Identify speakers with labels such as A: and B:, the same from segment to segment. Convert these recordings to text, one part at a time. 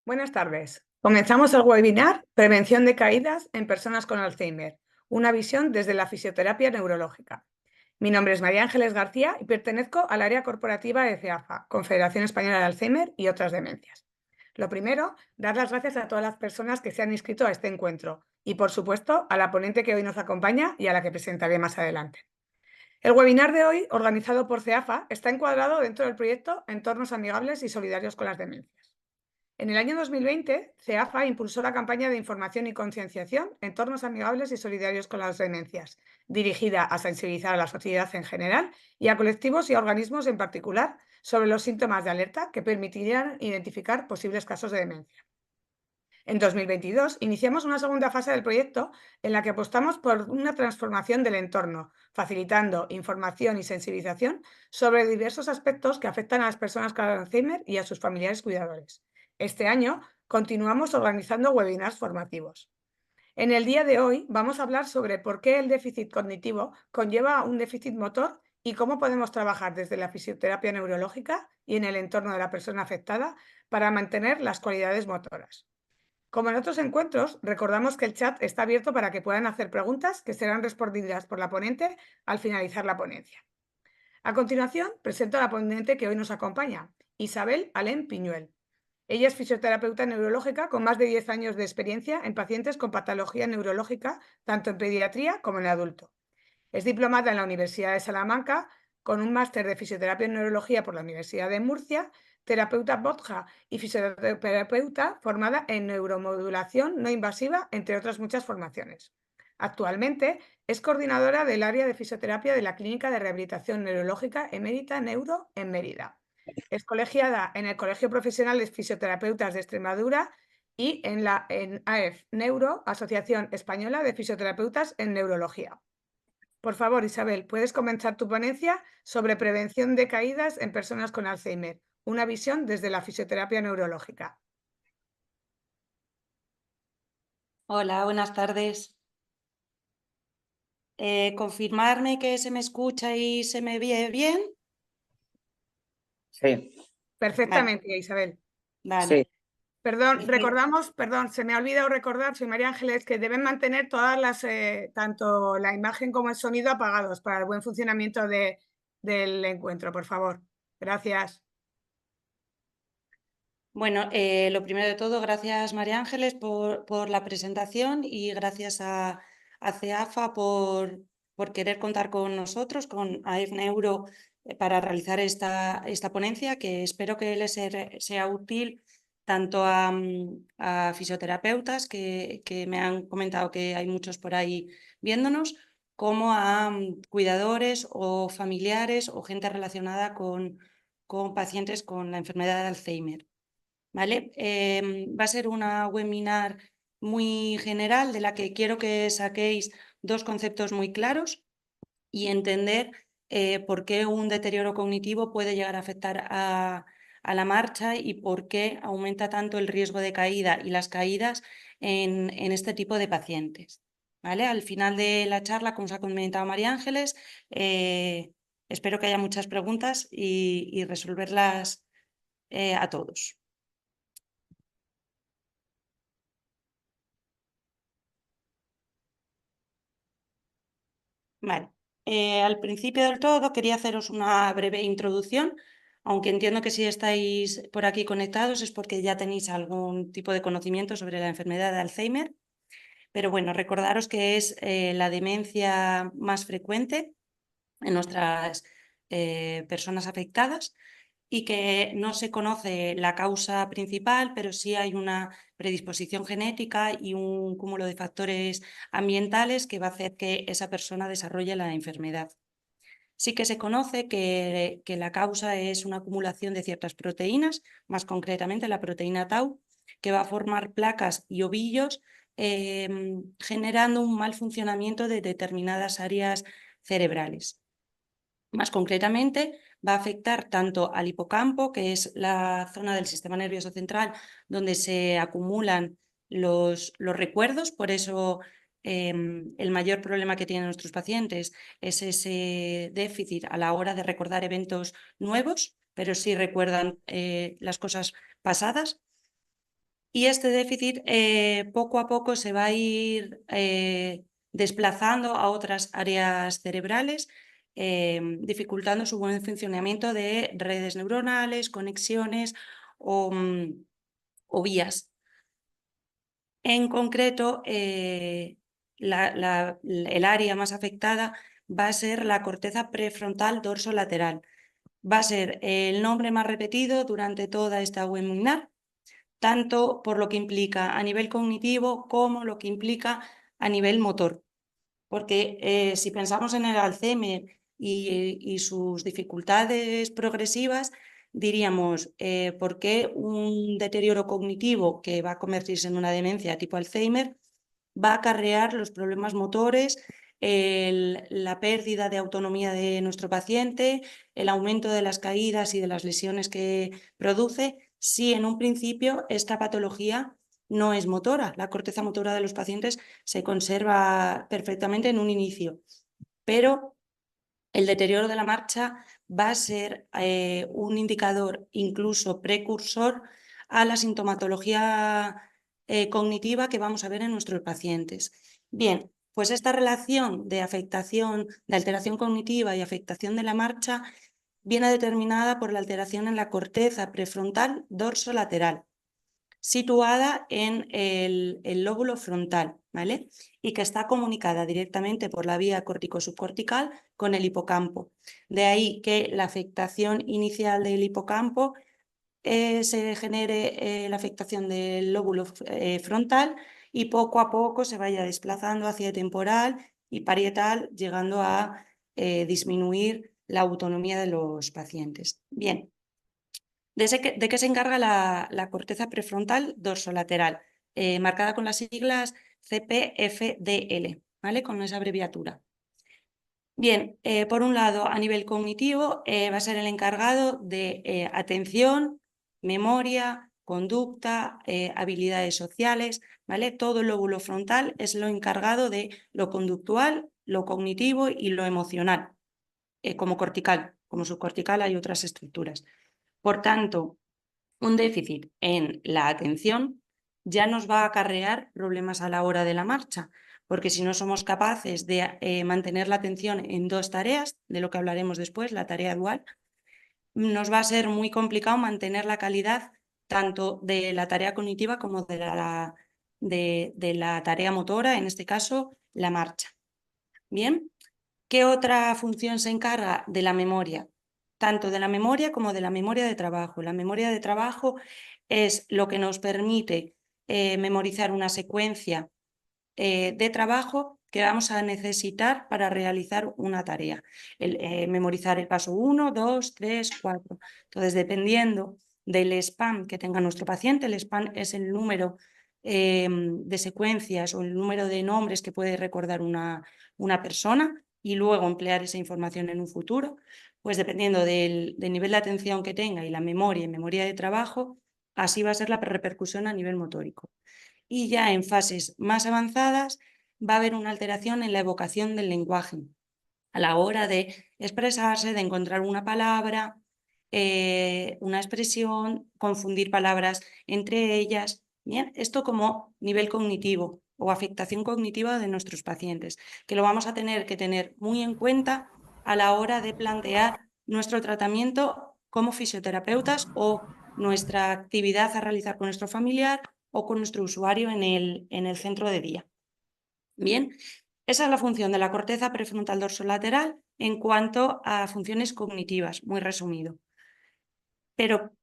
A: Buenas tardes. Comenzamos el webinar Prevención de caídas en personas con Alzheimer, una visión desde la fisioterapia neurológica. Mi nombre es María Ángeles García y pertenezco al área corporativa de CEAFA, Confederación Española de Alzheimer y otras demencias. Lo primero, dar las gracias a todas las personas que se han inscrito a este encuentro y, por supuesto, a la ponente que hoy nos acompaña y a la que presentaré más adelante. El webinar de hoy, organizado por CEAFA, está encuadrado dentro del proyecto Entornos Amigables y Solidarios con las Demencias. En el año 2020, CEAFA impulsó la campaña de información y concienciación Entornos Amigables y Solidarios con las Demencias, dirigida a sensibilizar a la sociedad en general y a colectivos y a organismos en particular sobre los síntomas de alerta que permitirían identificar posibles casos de demencia. En 2022 iniciamos una segunda fase del proyecto en la que apostamos por una transformación del entorno, facilitando información y sensibilización sobre diversos aspectos que afectan a las personas con Alzheimer y a sus familiares cuidadores. Este año continuamos organizando webinars formativos. En el día de hoy vamos a hablar sobre por qué el déficit cognitivo conlleva un déficit motor y cómo podemos trabajar desde la fisioterapia neurológica y en el entorno de la persona afectada para mantener las cualidades motoras. Como en otros encuentros, recordamos que el chat está abierto para que puedan hacer preguntas que serán respondidas por la ponente al finalizar la ponencia. A continuación, presento a la ponente que hoy nos acompaña, Isabel Alén Piñuel. Ella es fisioterapeuta neurológica con más de 10 años de experiencia en pacientes con patología neurológica, tanto en pediatría como en adulto. Es diplomada en la Universidad de Salamanca, con un máster de fisioterapia y neurología por la Universidad de Murcia, terapeuta BOTJA y fisioterapeuta formada en neuromodulación no invasiva, entre otras muchas formaciones. Actualmente es coordinadora del área de fisioterapia de la Clínica de Rehabilitación Neurológica Emérita Neuro en Mérida. Es colegiada en el Colegio Profesional de Fisioterapeutas de Extremadura y en AEF Neuro, Asociación Española de Fisioterapeutas en Neurología. Por favor, Isabel, puedes comenzar tu ponencia sobre prevención de caídas en personas con Alzheimer, una visión desde la fisioterapia neurológica.
B: Hola, buenas tardes. ¿Confirmarme que se me escucha y se me ve bien?
C: Sí,
A: Perfectamente, Isabel.
B: Vale.
C: sí.
A: Perdón, se me ha olvidado recordar, soy María Ángeles, que deben mantener todas tanto la imagen como el sonido apagados para el buen funcionamiento del encuentro, por favor. Gracias.
B: Bueno, lo primero de todo, gracias María Ángeles por la presentación y gracias a CEAFA por querer contar con nosotros, con AEF Neuro, para realizar esta ponencia, que espero que les sea útil tanto a fisioterapeutas, que me han comentado que hay muchos por ahí viéndonos, como a cuidadores o familiares o gente relacionada con pacientes con la enfermedad de Alzheimer. ¿Vale? Va a ser una webinar muy general de la que quiero que saquéis dos conceptos muy claros y entender por qué un deterioro cognitivo puede llegar a afectar a la marcha y por qué aumenta tanto el riesgo de caída y las caídas en este tipo de pacientes. ¿Vale? Al final de la charla, como os ha comentado María Ángeles, espero que haya muchas preguntas y resolverlas a todos. Vale. Al principio del todo quería haceros una breve introducción, aunque entiendo que si estáis por aquí conectados es porque ya tenéis algún tipo de conocimiento sobre la enfermedad de Alzheimer. Pero bueno, recordaros que es la demencia más frecuente en nuestras personas afectadas y que no se conoce la causa principal, pero sí hay una predisposición genética y un cúmulo de factores ambientales que va a hacer que esa persona desarrolle la enfermedad. Sí que se conoce que la causa es una acumulación de ciertas proteínas, más concretamente la proteína tau, que va a formar placas y ovillos, generando un mal funcionamiento de determinadas áreas cerebrales. Más concretamente, va a afectar tanto al hipocampo, que es la zona del sistema nervioso central donde se acumulan los recuerdos, por eso el mayor problema que tienen nuestros pacientes es ese déficit a la hora de recordar eventos nuevos, pero sí recuerdan las cosas pasadas. Y este déficit poco a poco se va a ir desplazando a otras áreas cerebrales, dificultando su buen funcionamiento de redes neuronales, conexiones o vías. En concreto, el área más afectada va a ser la corteza prefrontal dorsolateral. Va a ser el nombre más repetido durante toda esta webinar, tanto por lo que implica a nivel cognitivo como lo que implica a nivel motor. Porque si pensamos en el Alzheimer y sus dificultades progresivas, diríamos, ¿por qué un deterioro cognitivo que va a convertirse en una demencia tipo Alzheimer va a acarrear los problemas motores, la pérdida de autonomía de nuestro paciente, el aumento de las caídas y de las lesiones que produce, si en un principio esta patología no es motora? La corteza motora de los pacientes se conserva perfectamente en un inicio, pero el deterioro de la marcha va a ser un indicador, incluso precursor, a la sintomatología cognitiva que vamos a ver en nuestros pacientes. Bien, pues esta relación de afectación, de alteración cognitiva y afectación de la marcha viene determinada por la alteración en la corteza prefrontal dorsolateral, situada en el lóbulo frontal, ¿vale? Y que está comunicada directamente por la vía córtico-subcortical con el hipocampo. De ahí que la afectación inicial del hipocampo se genere la afectación del lóbulo frontal y poco a poco se vaya desplazando hacia temporal y parietal, llegando a disminuir la autonomía de los pacientes. Bien. ¿De qué se encarga la corteza prefrontal dorsolateral? Marcada con las siglas CPFDL, ¿vale? Con esa abreviatura. Bien, por un lado, a nivel cognitivo, va a ser el encargado de atención, memoria, conducta, habilidades sociales, ¿vale? Todo el lóbulo frontal es lo encargado de lo conductual, lo cognitivo y lo emocional, como cortical. Como subcortical hay otras estructuras. Por tanto, un déficit en la atención ya nos va a acarrear problemas a la hora de la marcha, porque si no somos capaces de mantener la atención en dos tareas, de lo que hablaremos después, la tarea dual, nos va a ser muy complicado mantener la calidad tanto de la tarea cognitiva como de la tarea motora, en este caso, la marcha. Bien, ¿qué otra función se encarga de la memoria? Tanto de la memoria como de la memoria de trabajo. La memoria de trabajo es lo que nos permite memorizar una secuencia de trabajo que vamos a necesitar para realizar una tarea. Memorizar el paso 1, 2, 3, 4. Entonces, dependiendo del spam que tenga nuestro paciente, el spam es el número de secuencias o el número de nombres que puede recordar una persona y luego emplear esa información en un futuro, pues dependiendo del nivel de atención que tenga y la memoria y memoria de trabajo, así va a ser la repercusión a nivel motórico. Y ya en fases más avanzadas va a haber una alteración en la evocación del lenguaje a la hora de expresarse, de encontrar una palabra, una expresión, confundir palabras entre ellas. Bien, esto como nivel cognitivo o afectación cognitiva de nuestros pacientes, que lo vamos a tener que tener muy en cuenta a la hora de plantear nuestro tratamiento como fisioterapeutas o nuestra actividad a realizar con nuestro familiar o con nuestro usuario en el centro de día. Bien, esa es la función de la corteza prefrontal dorsolateral en cuanto a funciones cognitivas, muy resumido. Pero,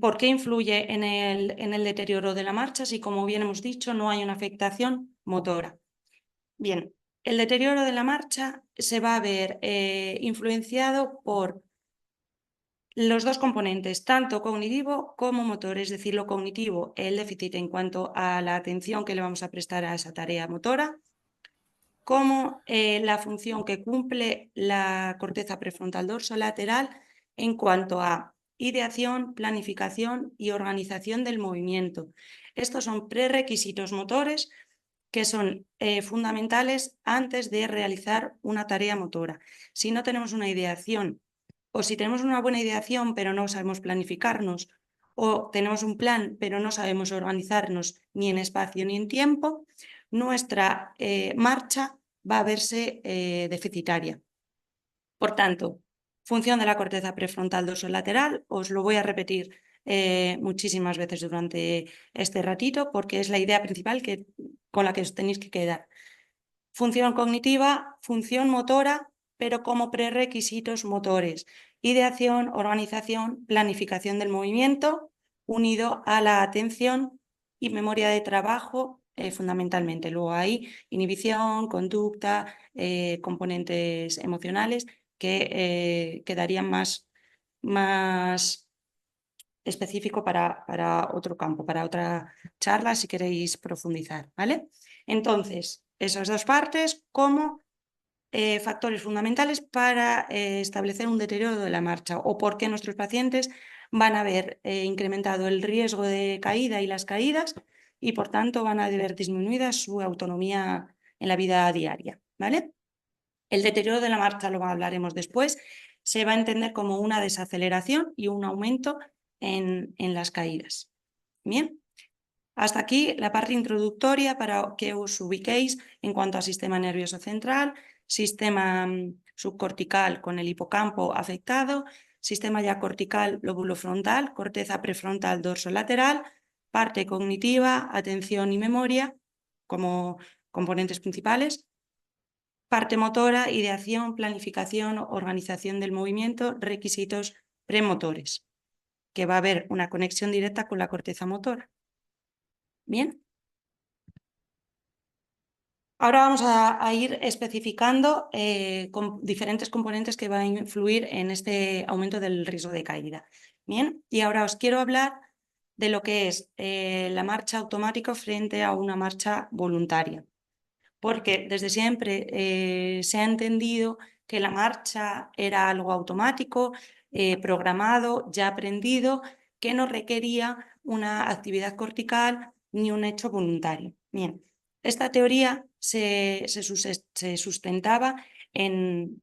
B: ¿por qué influye en el deterioro de la marcha si, como bien hemos dicho, no hay una afectación motora? Bien, el deterioro de la marcha se va a ver influenciado por los dos componentes, tanto cognitivo como motor, es decir, lo cognitivo, el déficit en cuanto a la atención que le vamos a prestar a esa tarea motora, como la función que cumple la corteza prefrontal dorsolateral en cuanto a ideación, planificación y organización del movimiento. Estos son prerequisitos motores que son fundamentales antes de realizar una tarea motora. Si no tenemos una ideación o si tenemos una buena ideación pero no sabemos planificarnos o tenemos un plan pero no sabemos organizarnos ni en espacio ni en tiempo, nuestra marcha va a verse deficitaria. Por tanto, función de la corteza prefrontal dorsolateral, os lo voy a repetir muchísimas veces durante este ratito porque es la idea principal con la que os tenéis que quedar. Función cognitiva, función motora, pero como prerequisitos motores. Ideación, organización, planificación del movimiento, unido a la atención y memoria de trabajo, fundamentalmente. Luego hay inhibición, conducta, componentes emocionales que quedarían más específico para otro campo, para otra charla, si queréis profundizar, ¿vale? Entonces, esas dos partes como factores fundamentales para establecer un deterioro de la marcha o por qué nuestros pacientes van a haber incrementado el riesgo de caída y las caídas y, por tanto, van a ver disminuida su autonomía en la vida diaria, ¿vale? El deterioro de la marcha, lo hablaremos después, se va a entender como una desaceleración y un aumento en las caídas. Bien, hasta aquí la parte introductoria para que os ubiquéis en cuanto al sistema nervioso central, sistema subcortical con el hipocampo afectado, sistema ya cortical, lóbulo frontal, corteza prefrontal dorsolateral, parte cognitiva, atención y memoria como componentes principales, parte motora, ideación, planificación, organización del movimiento, requisitos premotores, que va a haber una conexión directa con la corteza motora. Bien. Ahora vamos a ir especificando con diferentes componentes que van a influir en este aumento del riesgo de caída. Bien, y ahora os quiero hablar de lo que es la marcha automática frente a una marcha voluntaria. Porque desde siempre se ha entendido que la marcha era algo automático, programado, ya aprendido, que no requería una actividad cortical ni un hecho voluntario. Bien, esta teoría se sustentaba en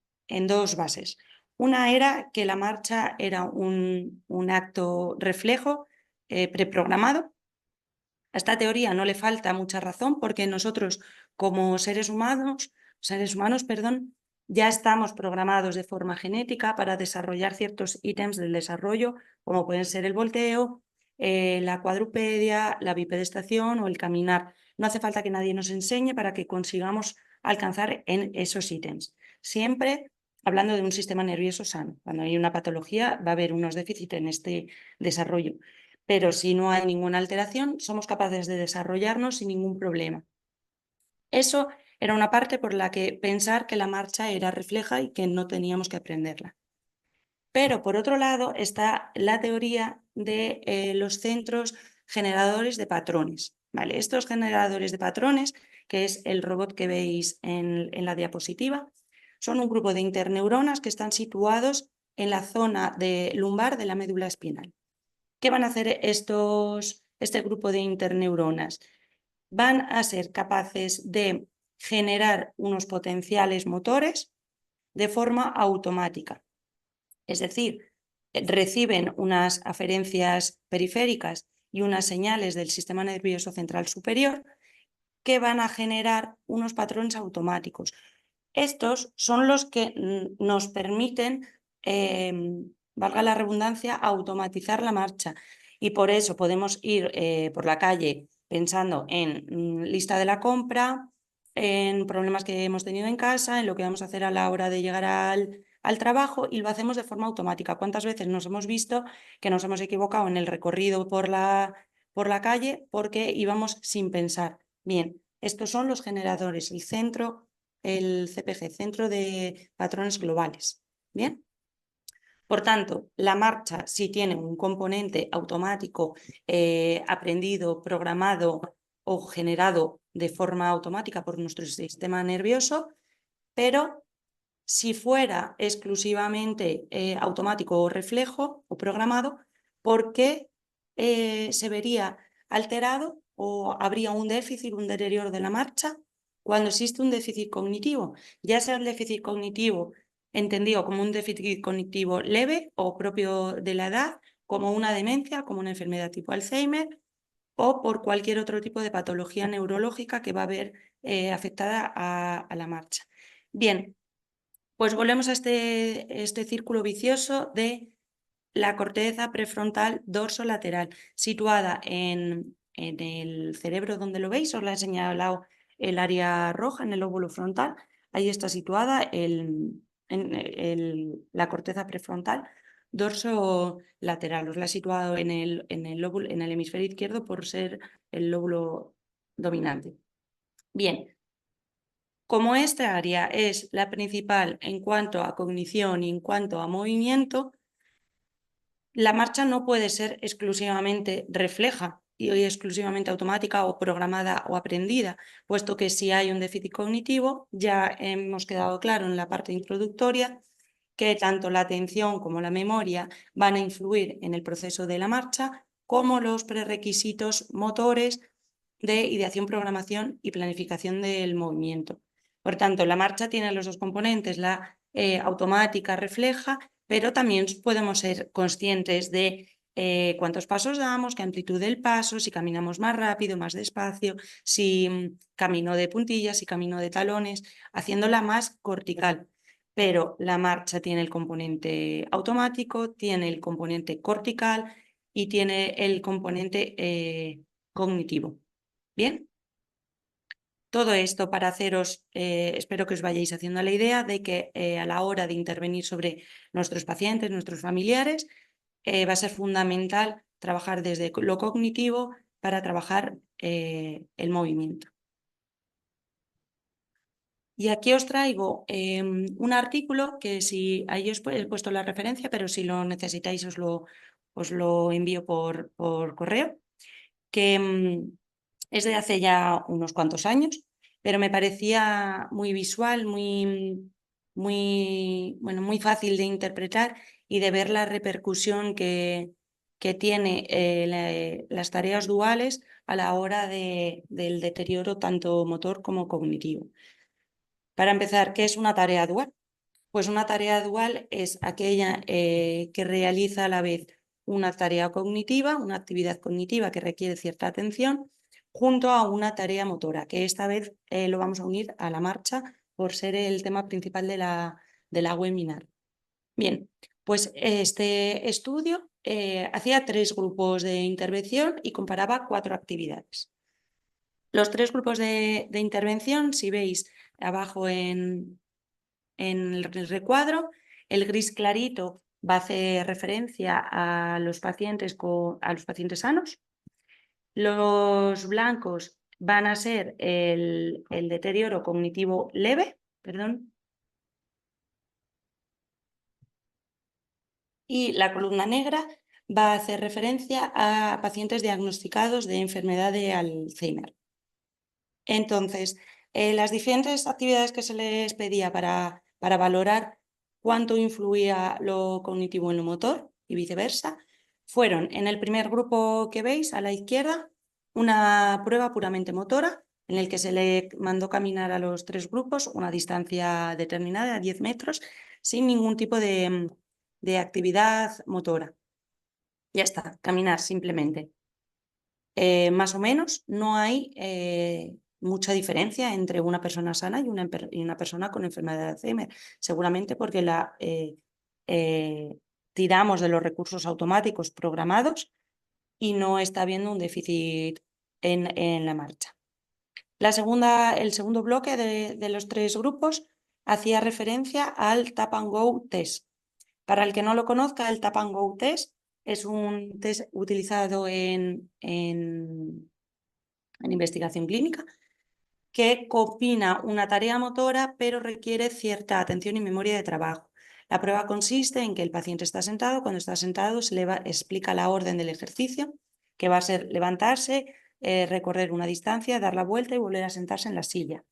B: dos bases. Una era que la marcha era un acto reflejo preprogramado. A esta teoría no le falta mucha razón porque nosotros como seres humanos, ya estamos programados de forma genética para desarrollar ciertos ítems del desarrollo, como pueden ser el volteo, la cuadrupedia, la bipedestación o el caminar. No hace falta que nadie nos enseñe para que consigamos alcanzar en esos ítems. Siempre hablando de un sistema nervioso sano. Cuando hay una patología va a haber unos déficits en este desarrollo. Pero si no hay ninguna alteración, somos capaces de desarrollarnos sin ningún problema. Eso era una parte por la que pensar que la marcha era refleja y que no teníamos que aprenderla. Pero por otro lado está la teoría de los centros generadores de patrones. ¿Vale? Estos generadores de patrones, que es el robot que veis en la diapositiva, son un grupo de interneuronas que están situados en la zona lumbar de la médula espinal. ¿Qué van a hacer este grupo de interneuronas? Van a ser capaces de generar unos potenciales motores de forma automática. Es decir, reciben unas aferencias periféricas y unas señales del sistema nervioso central superior que van a generar unos patrones automáticos. Estos son los que nos permiten, valga la redundancia, automatizar la marcha. Y por eso podemos ir por la calle pensando en lista de la compra, en problemas que hemos tenido en casa, en lo que vamos a hacer a la hora de llegar al trabajo y lo hacemos de forma automática. ¿Cuántas veces nos hemos visto que nos hemos equivocado en el recorrido por la calle porque íbamos sin pensar? Bien, estos son los generadores, el CPG, Centro de Patrones Globales. Bien. Por tanto, la marcha sí tiene un componente automático aprendido, programado o generado de forma automática por nuestro sistema nervioso, pero si fuera exclusivamente automático o reflejo o programado, ¿por qué se vería alterado o habría un déficit, un deterioro de la marcha cuando existe un déficit cognitivo? Ya sea el déficit cognitivo entendido como un déficit cognitivo leve o propio de la edad, como una demencia, como una enfermedad tipo Alzheimer, o por cualquier otro tipo de patología neurológica que va a ver afectada a la marcha. Bien, pues volvemos a este círculo vicioso de la corteza prefrontal dorsolateral, situada en el cerebro donde lo veis, os la he señalado el área roja en el lóbulo frontal, ahí está situada la corteza prefrontal dorsolateral, os la he situado en el hemisferio izquierdo por ser el lóbulo dominante. Bien, como esta área es la principal en cuanto a cognición y en cuanto a movimiento, la marcha no puede ser exclusivamente refleja y exclusivamente automática o programada o aprendida, puesto que si hay un déficit cognitivo, ya hemos quedado claro en la parte introductoria que tanto la atención como la memoria van a influir en el proceso de la marcha, como los prerequisitos motores de ideación, programación y planificación del movimiento. Por tanto, la marcha tiene los dos componentes, la automática refleja, pero también podemos ser conscientes de cuántos pasos damos, qué amplitud del paso, si caminamos más rápido, más despacio, si camino de puntillas, si camino de talones, haciéndola más cortical. Pero la marcha tiene el componente automático, tiene el componente cortical y tiene el componente cognitivo. ¿Bien? Todo esto para haceros, espero que os vayáis haciendo la idea de que a la hora de intervenir sobre nuestros pacientes, nuestros familiares, va a ser fundamental trabajar desde lo cognitivo para trabajar el movimiento. Y aquí os traigo un artículo que ahí os he puesto la referencia, pero si lo necesitáis os lo envío por correo, que es de hace ya unos cuantos años, pero me parecía muy visual, muy fácil de interpretar y de ver la repercusión que tiene las tareas duales a la hora del deterioro tanto motor como cognitivo. Para empezar, ¿qué es una tarea dual? Pues una tarea dual es aquella que realiza a la vez una tarea cognitiva, una actividad cognitiva que requiere cierta atención, junto a una tarea motora, que esta vez lo vamos a unir a la marcha por ser el tema principal de la webinar. Bien, pues este estudio hacía 3 grupos de intervención y comparaba 4 actividades. Los 3 grupos de intervención, si veis abajo en el recuadro, el gris clarito va a hacer referencia a los pacientes sanos. Los blancos van a ser el deterioro cognitivo leve, y la columna negra va a hacer referencia a pacientes diagnosticados de enfermedad de Alzheimer. Entonces, las diferentes actividades que se les pedía para valorar cuánto influía lo cognitivo en lo motor y viceversa, fueron en el primer grupo que veis a la izquierda, una prueba puramente motora en el que se le mandó caminar a los 3 grupos una distancia determinada, 10 metros, sin ningún tipo de actividad motora. Ya está, caminar simplemente. Más o menos no hay mucha diferencia entre una persona sana y una persona con enfermedad de Alzheimer, seguramente porque tiramos de los recursos automáticos programados y no está habiendo un déficit en la marcha. El segundo bloque de los 3 grupos hacía referencia al Tap and Go Test. Para el que no lo conozca, el Tap and Go Test es un test utilizado en investigación clínica que combina una tarea motora pero requiere cierta atención y memoria de trabajo. La prueba consiste en que el paciente está sentado, cuando está sentado se le explica la orden del ejercicio, que va a ser levantarse, recorrer una distancia, dar la vuelta y volver a sentarse en la silla.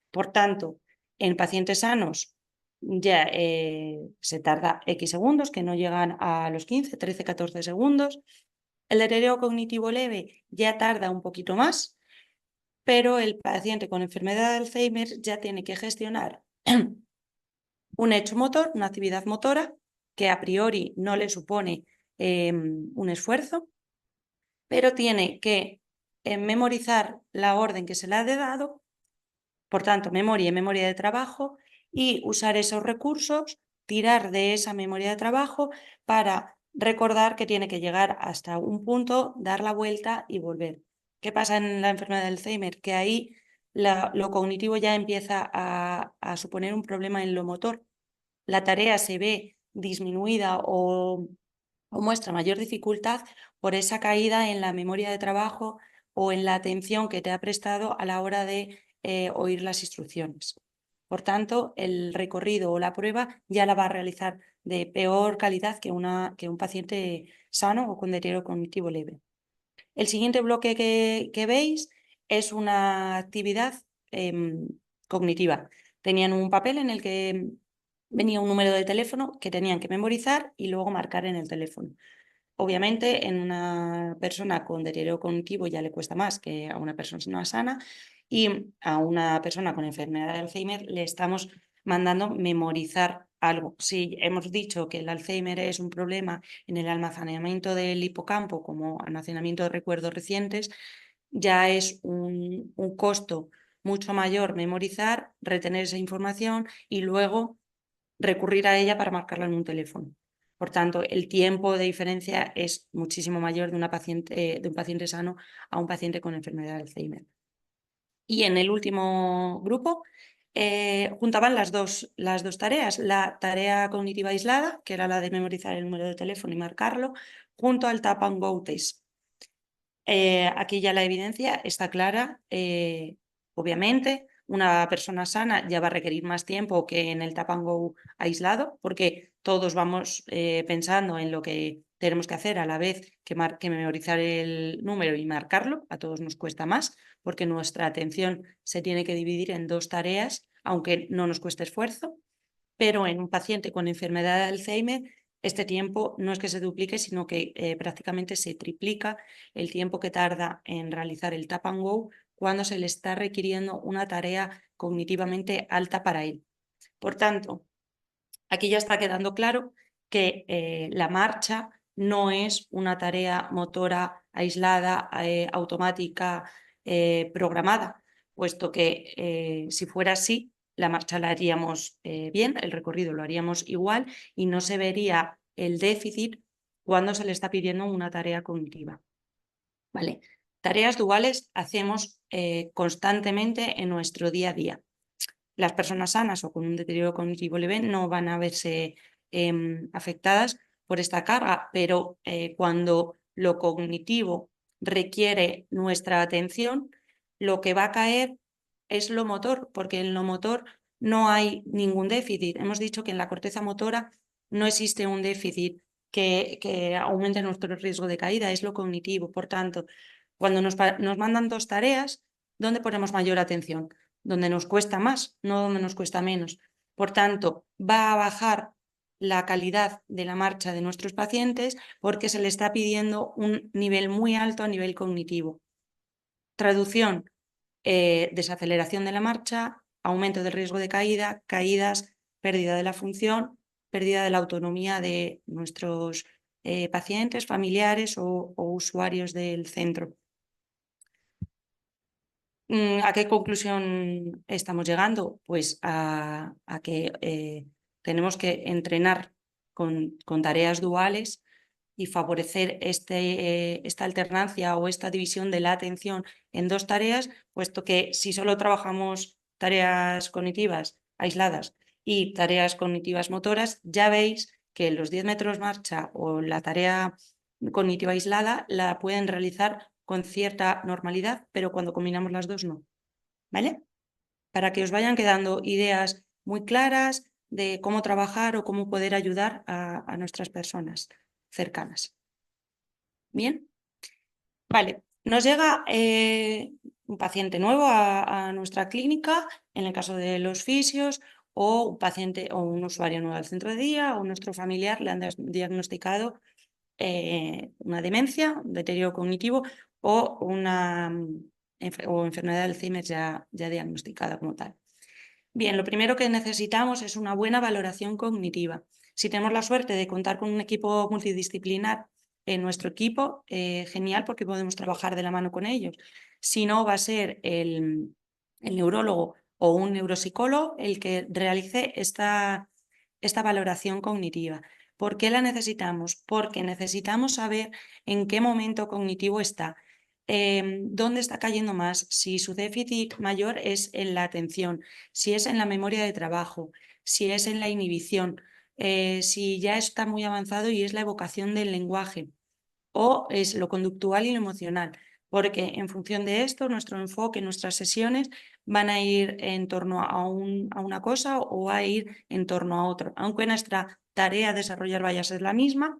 B: Por tanto, en pacientes sanos ya se tarda X segundos, que no llegan a los 15, 13, 14 segundos. El deterioro cognitivo leve ya tarda un poquito más, pero el paciente con enfermedad de Alzheimer ya tiene que gestionar un hecho motor, una actividad motora, que a priori no le supone un esfuerzo, pero tiene que memorizar la orden que se le ha dado, por tanto, memoria y memoria de trabajo, y usar esos recursos, tirar de esa memoria de trabajo para recordar que tiene que llegar hasta un punto, dar la vuelta y volver. ¿Qué pasa en la enfermedad de Alzheimer? Que ahí lo cognitivo ya empieza a suponer un problema en lo motor. La tarea se ve disminuida o muestra mayor dificultad por esa caída en la memoria de trabajo o en la atención que te ha prestado a la hora de oír las instrucciones. Por tanto, el recorrido o la prueba ya la va a realizar de peor calidad que un paciente sano o con deterioro cognitivo leve. El siguiente bloque que veis es una actividad cognitiva. Tenían un papel en el que venía un número de teléfono que tenían que memorizar y luego marcar en el teléfono. Obviamente, en una persona con deterioro cognitivo ya le cuesta más que a una persona sana, y a una persona con enfermedad de Alzheimer le estamos mandando memorizar algo. Si hemos dicho que el Alzheimer es un problema en el almacenamiento del hipocampo como almacenamiento de recuerdos recientes, ya es un costo mucho mayor memorizar, retener esa información y luego recurrir a ella para marcarla en un teléfono. Por tanto, el tiempo de diferencia es muchísimo mayor de un paciente sano a un paciente con enfermedad de Alzheimer. Y en el último grupo juntaban las dos tareas, la tarea cognitiva aislada, que era la de memorizar el número de teléfono y marcarlo, junto al Tap and Go Test. Aquí ya la evidencia está clara. Obviamente, una persona sana ya va a requerir más tiempo que en el Tap and Go aislado, porque todos vamos pensando en lo que tenemos que hacer a la vez que memorizar el número y marcarlo. A todos nos cuesta más, porque nuestra atención se tiene que dividir en dos tareas, aunque no nos cueste esfuerzo. Pero en un paciente con enfermedad de Alzheimer, este tiempo no es que se duplique, sino que prácticamente se triplica el tiempo que tarda en realizar el Tap and Go cuando se le está requiriendo una tarea cognitivamente alta para él. Por tanto, aquí ya está quedando claro que la marcha no es una tarea motora aislada, automática, programada, puesto que si fuera así, la marcha la haríamos bien, el recorrido lo haríamos igual y no se vería el déficit cuando se le está pidiendo una tarea cognitiva. ¿Vale? Tareas duales hacemos constantemente en nuestro día a día. Las personas sanas o con un deterioro cognitivo leve no van a verse afectadas por esta carga, pero cuando lo cognitivo requiere nuestra atención, lo que va a caer es lo motor, porque en lo motor no hay ningún déficit. Hemos dicho que en la corteza motora no existe un déficit que aumente nuestro riesgo de caída, es lo cognitivo. Por tanto, cuando nos mandan dos tareas, ¿dónde ponemos mayor atención? Donde nos cuesta más, no donde nos cuesta menos. Por tanto, va a bajar la calidad de la marcha de nuestros pacientes porque se le está pidiendo un nivel muy alto a nivel cognitivo. Traducción, desaceleración de la marcha, aumento del riesgo de caída, caídas, pérdida de la función, pérdida de la autonomía de nuestros pacientes, familiares o usuarios del centro. ¿A qué conclusión estamos llegando? Pues a que tenemos que entrenar con tareas duales y favorecer esta alternancia o esta división de la atención en dos tareas, puesto que si solo trabajamos tareas cognitivas aisladas y tareas cognitivas motoras, ya veis que los 10 metros marcha o la tarea cognitiva aislada la pueden realizar con cierta normalidad, pero cuando combinamos las dos no. ¿Vale? Para que os vayan quedando ideas muy claras de cómo trabajar o cómo poder ayudar a nuestras personas cercanas. Bien, vale. Nos llega un paciente nuevo a nuestra clínica, en el caso de los fisios, o un paciente o un usuario nuevo al centro de día, o nuestro familiar le han diagnosticado una demencia, un deterioro cognitivo o una enfermedad de Alzheimer ya diagnosticada como tal. Bien, lo primero que necesitamos es una buena valoración cognitiva. Si tenemos la suerte de contar con un equipo multidisciplinar en nuestro equipo, genial, porque podemos trabajar de la mano con ellos. Si no, va a ser el neurólogo o un neuropsicólogo el que realice esta valoración cognitiva. ¿Por qué la necesitamos? Porque necesitamos saber en qué momento cognitivo está, dónde está cayendo más, si su déficit mayor es en la atención, si es en la memoria de trabajo, si es en la inhibición, si ya está muy avanzado y es la evocación del lenguaje, o es lo conductual y lo emocional, porque en función de esto, nuestro enfoque, nuestras sesiones van a ir en torno a una cosa o a ir en torno a otro. Aunque nuestra tarea a desarrollar vaya a ser la misma,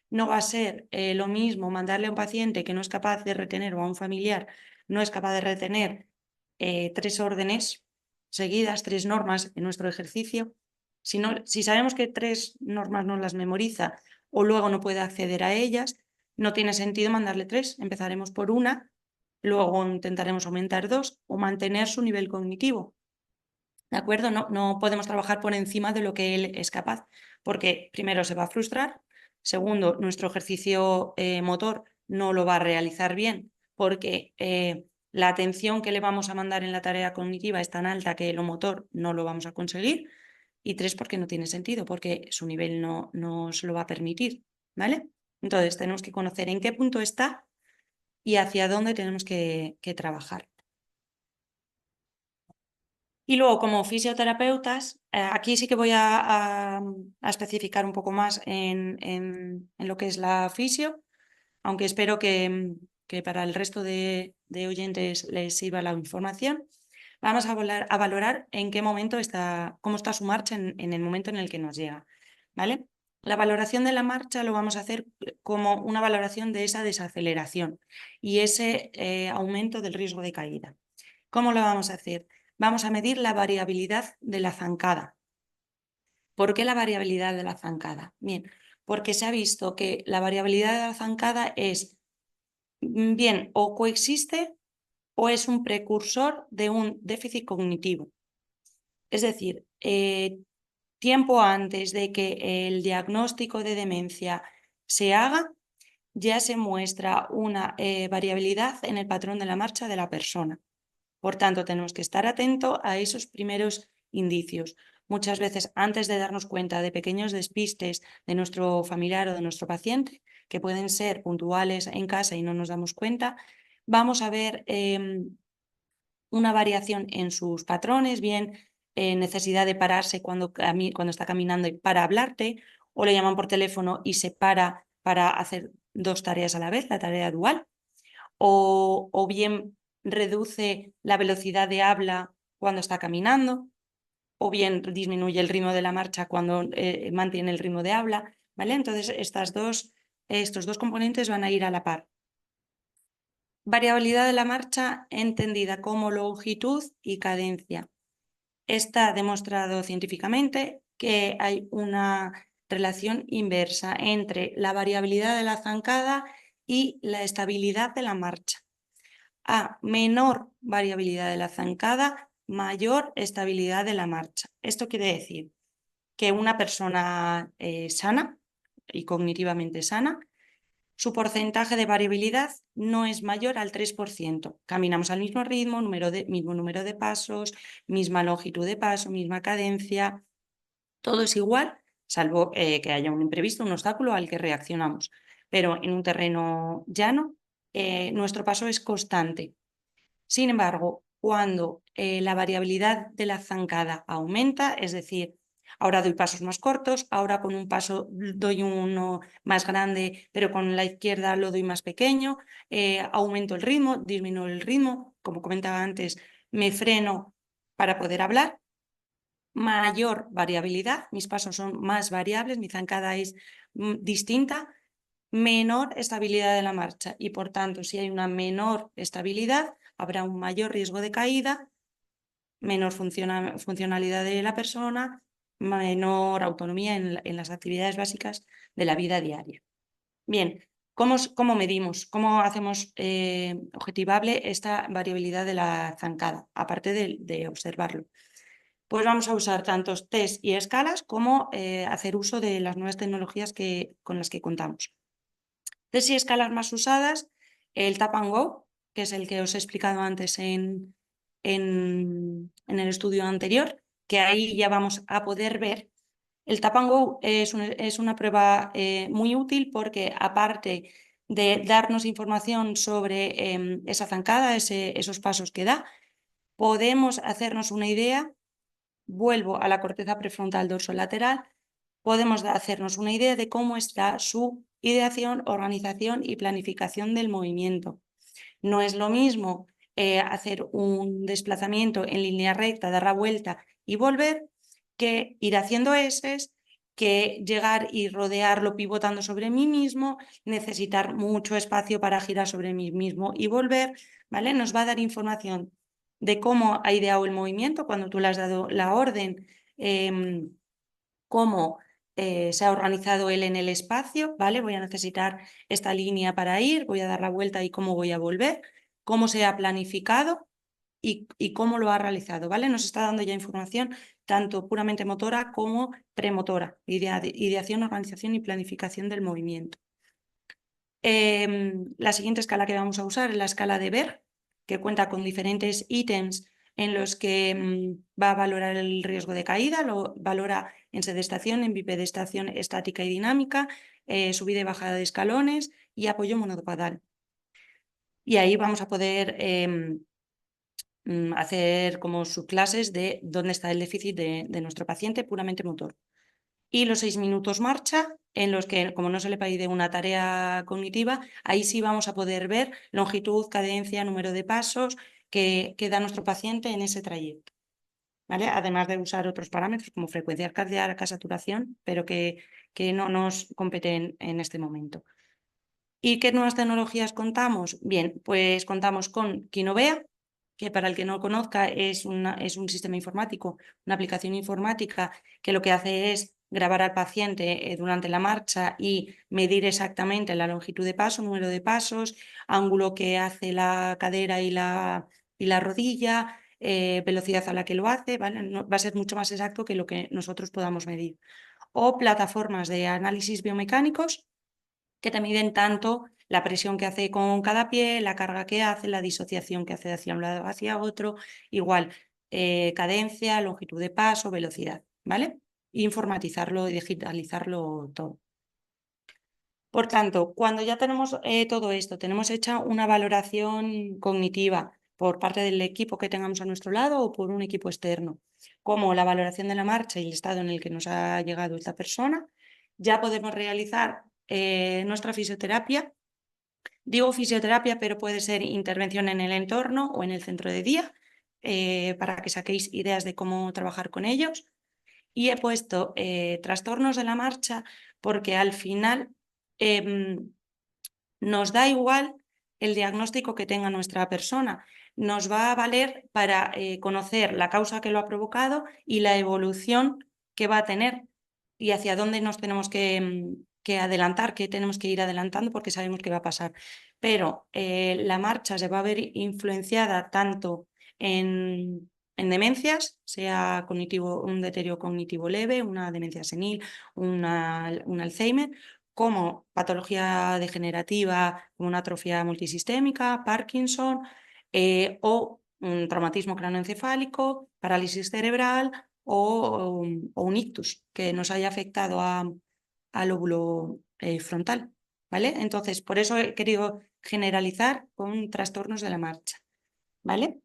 B: no va a ser lo mismo mandarle a un paciente que no es capaz de retener o a un familiar no es capaz de retener 3 órdenes seguidas, 3 normas en nuestro ejercicio. Si sabemos que 3 normas no las memoriza o luego no puede acceder a ellas, no tiene sentido mandarle 3. Empezaremos por una, luego intentaremos aumentar 2 o mantener su nivel cognitivo. ¿De acuerdo? No podemos trabajar por encima de lo que él es capaz, porque primero se va a frustrar, segundo, nuestro ejercicio motor no lo va a realizar bien, porque la atención que le vamos a mandar en la tarea cognitiva es tan alta que lo motor no lo vamos a conseguir, y 3, porque no tiene sentido, porque su nivel no se lo va a permitir, ¿vale? Entonces tenemos que conocer en qué punto está y hacia dónde tenemos que trabajar. Y luego, como fisioterapeutas, aquí sí que voy a especificar un poco más en lo que es la fisio, aunque espero que para el resto de oyentes les sirva la información. Vamos a valorar en qué momento está, cómo está su marcha en el momento en el que nos llega, ¿vale? La valoración de la marcha lo vamos a hacer como una valoración de esa desaceleración y ese aumento del riesgo de caída. ¿Cómo lo vamos a hacer? Vamos a medir la variabilidad de la zancada. ¿Por qué la variabilidad de la zancada? Bien, porque se ha visto que la variabilidad de la zancada es bien o coexiste o es un precursor de un déficit cognitivo. Es decir, tiempo antes de que el diagnóstico de demencia se haga, ya se muestra una variabilidad en el patrón de la marcha de la persona. Por tanto, tenemos que estar atentos a esos primeros indicios. Muchas veces, antes de darnos cuenta de pequeños despistes de nuestro familiar o de nuestro paciente, que pueden ser puntuales en casa y no nos damos cuenta, vamos a ver una variación en sus patrones, bien necesidad de pararse cuando está caminando y para hablarte, o le llaman por teléfono y se para hacer 2 tareas a la vez, la tarea dual, o bien reduce la velocidad de habla cuando está caminando, o bien disminuye el ritmo de la marcha cuando mantiene el ritmo de habla, ¿vale? Entonces, estos dos componentes van a ir a la par. Variabilidad de la marcha entendida como longitud y cadencia. Está demostrado científicamente que hay una relación inversa entre la variabilidad de la zancada y la estabilidad de la marcha. A menor variabilidad de la zancada, mayor estabilidad de la marcha. Esto quiere decir que una persona sana y cognitivamente sana, su porcentaje de variabilidad no es mayor al 3%. Caminamos al mismo ritmo, mismo número de pasos, misma longitud de paso, misma cadencia, todo es igual, salvo que haya un imprevisto, un obstáculo al que reaccionamos. Pero en un terreno llano, nuestro paso es constante. Sin embargo, cuando la variabilidad de la zancada aumenta, es decir, ahora doy pasos más cortos, ahora con un paso doy uno más grande, pero con la izquierda lo doy más pequeño, aumento el ritmo, disminuyo el ritmo, como comentaba antes, me freno para poder hablar, mayor variabilidad, mis pasos son más variables, mi zancada es distinta, menor estabilidad de la marcha y por tanto, si hay una menor estabilidad, habrá un mayor riesgo de caída, menor funcionalidad de la persona, menor autonomía en las actividades básicas de la vida diaria. Bien, ¿cómo medimos? ¿Cómo hacemos objetivable esta variabilidad de la zancada, aparte de observarlo? pues vamos a usar tantos test y escalas como hacer uso de las nuevas tecnologías con las que contamos. Test y escalas más usadas, el Tap and Go, que es el que os he explicado antes en el estudio anterior, que ahí ya vamos a poder ver. El Tap and Go es una prueba muy útil porque, aparte de darnos información sobre esa zancada, esos pasos que da, podemos hacernos una idea. Vuelvo a la corteza prefrontal dorsolateral, podemos hacernos una idea de cómo está su ideación, organización y planificación del movimiento. No es lo mismo hacer un desplazamiento en línea recta, dar la vuelta y volver, que ir haciendo eses, que llegar y rodearlo pivotando sobre mí mismo, necesitar mucho espacio para girar sobre mí mismo y volver, ¿vale? Nos va a dar información de cómo ha ideado el movimiento cuando tú le has dado la orden, cómo se ha organizado él en el espacio, ¿vale? Voy a necesitar esta línea para ir, voy a dar la vuelta y cómo voy a volver, cómo se ha planificado y cómo lo ha realizado, ¿vale? Nos está dando ya información tanto puramente motora como premotora, ideación, organización y planificación del movimiento. La siguiente escala que vamos a usar es la escala de Berg, que cuenta con diferentes ítems en los que va a valorar el riesgo de caída, lo valora en sedestación, en bipedestación estática y dinámica, subida y bajada de escalones y apoyo monopodal. Y ahí vamos a poder hacer como subclases de dónde está el déficit de nuestro paciente puramente motor. Y los 6 minutos marcha, en los que, como no se le pide una tarea cognitiva, ahí sí vamos a poder ver longitud, cadencia, número de pasos que da nuestro paciente en ese trayecto, ¿vale? Además de usar otros parámetros como frecuencia cardíaca, saturación, pero que no nos competen en este momento. ¿Y qué nuevas tecnologías contamos? Bien, pues contamos con Kinovea, que para el que no conozca es un sistema informático, una aplicación informática que lo que hace es grabar al paciente durante la marcha y medir exactamente la longitud de paso, número de pasos, ángulo que hace la cadera y la rodilla, velocidad a la que lo hace, ¿vale? Va a ser mucho más exacto que lo que nosotros podamos medir. O plataformas de análisis biomecánicos que te miden tanto la presión que hace con cada pie, la carga que hace, la disociación que hace de hacia un lado hacia otro, igual, cadencia, longitud de paso, velocidad, ¿vale? Informatizarlo y digitalizarlo todo. Por tanto, cuando ya tenemos todo esto, tenemos hecha una valoración cognitiva por parte del equipo que tengamos a nuestro lado o por un equipo externo, como la valoración de la marcha y el estado en el que nos ha llegado esta persona, ya podemos realizar nuestra fisioterapia. Digo fisioterapia, pero puede ser intervención en el entorno o en el centro de día, para que saquéis ideas de cómo trabajar con ellos. Y he puesto trastornos de la marcha porque al final nos da igual el diagnóstico que tenga nuestra persona. Nos va a valer para conocer la causa que lo ha provocado y la evolución que va a tener y hacia dónde nos tenemos que adelantar, que tenemos que ir adelantando porque sabemos qué va a pasar. Pero la marcha se va a ver influenciada tanto en demencias, sea un deterioro cognitivo leve, una demencia senil, un Alzheimer, como patología degenerativa, como una atrofia multisistémica, Parkinson, o un traumatismo craneoencefálico, parálisis cerebral o un ictus que nos haya afectado al lóbulo frontal, ¿vale? Entonces, por eso he querido generalizar con trastornos de la marcha, ¿vale?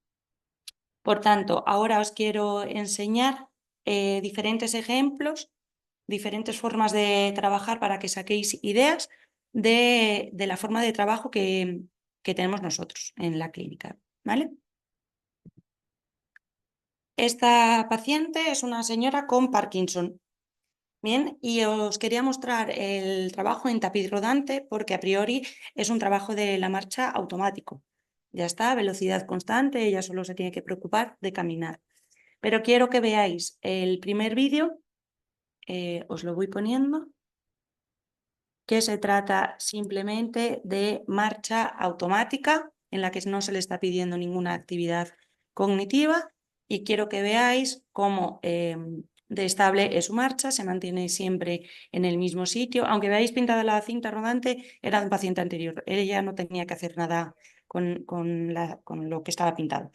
B: Por tanto, ahora os quiero enseñar diferentes ejemplos, diferentes formas de trabajar para que saquéis ideas de la forma de trabajo que tenemos nosotros en la clínica, ¿vale? Esta paciente es una señora con Parkinson. Bien, y os quería mostrar el trabajo en tapiz rodante porque a priori es un trabajo de la marcha automático. Ya está, velocidad constante, ella solo se tiene que preocupar de caminar. Pero quiero que veáis el primer vídeo, os lo voy poniendo, que se trata simplemente de marcha automática en la que no se le está pidiendo ninguna actividad cognitiva y quiero que veáis cómo de estable es su marcha, se mantiene siempre en el mismo sitio. Aunque veáis pintada la cinta rodante, era de un paciente anterior. Ella no tenía que hacer nada con lo que estaba pintado.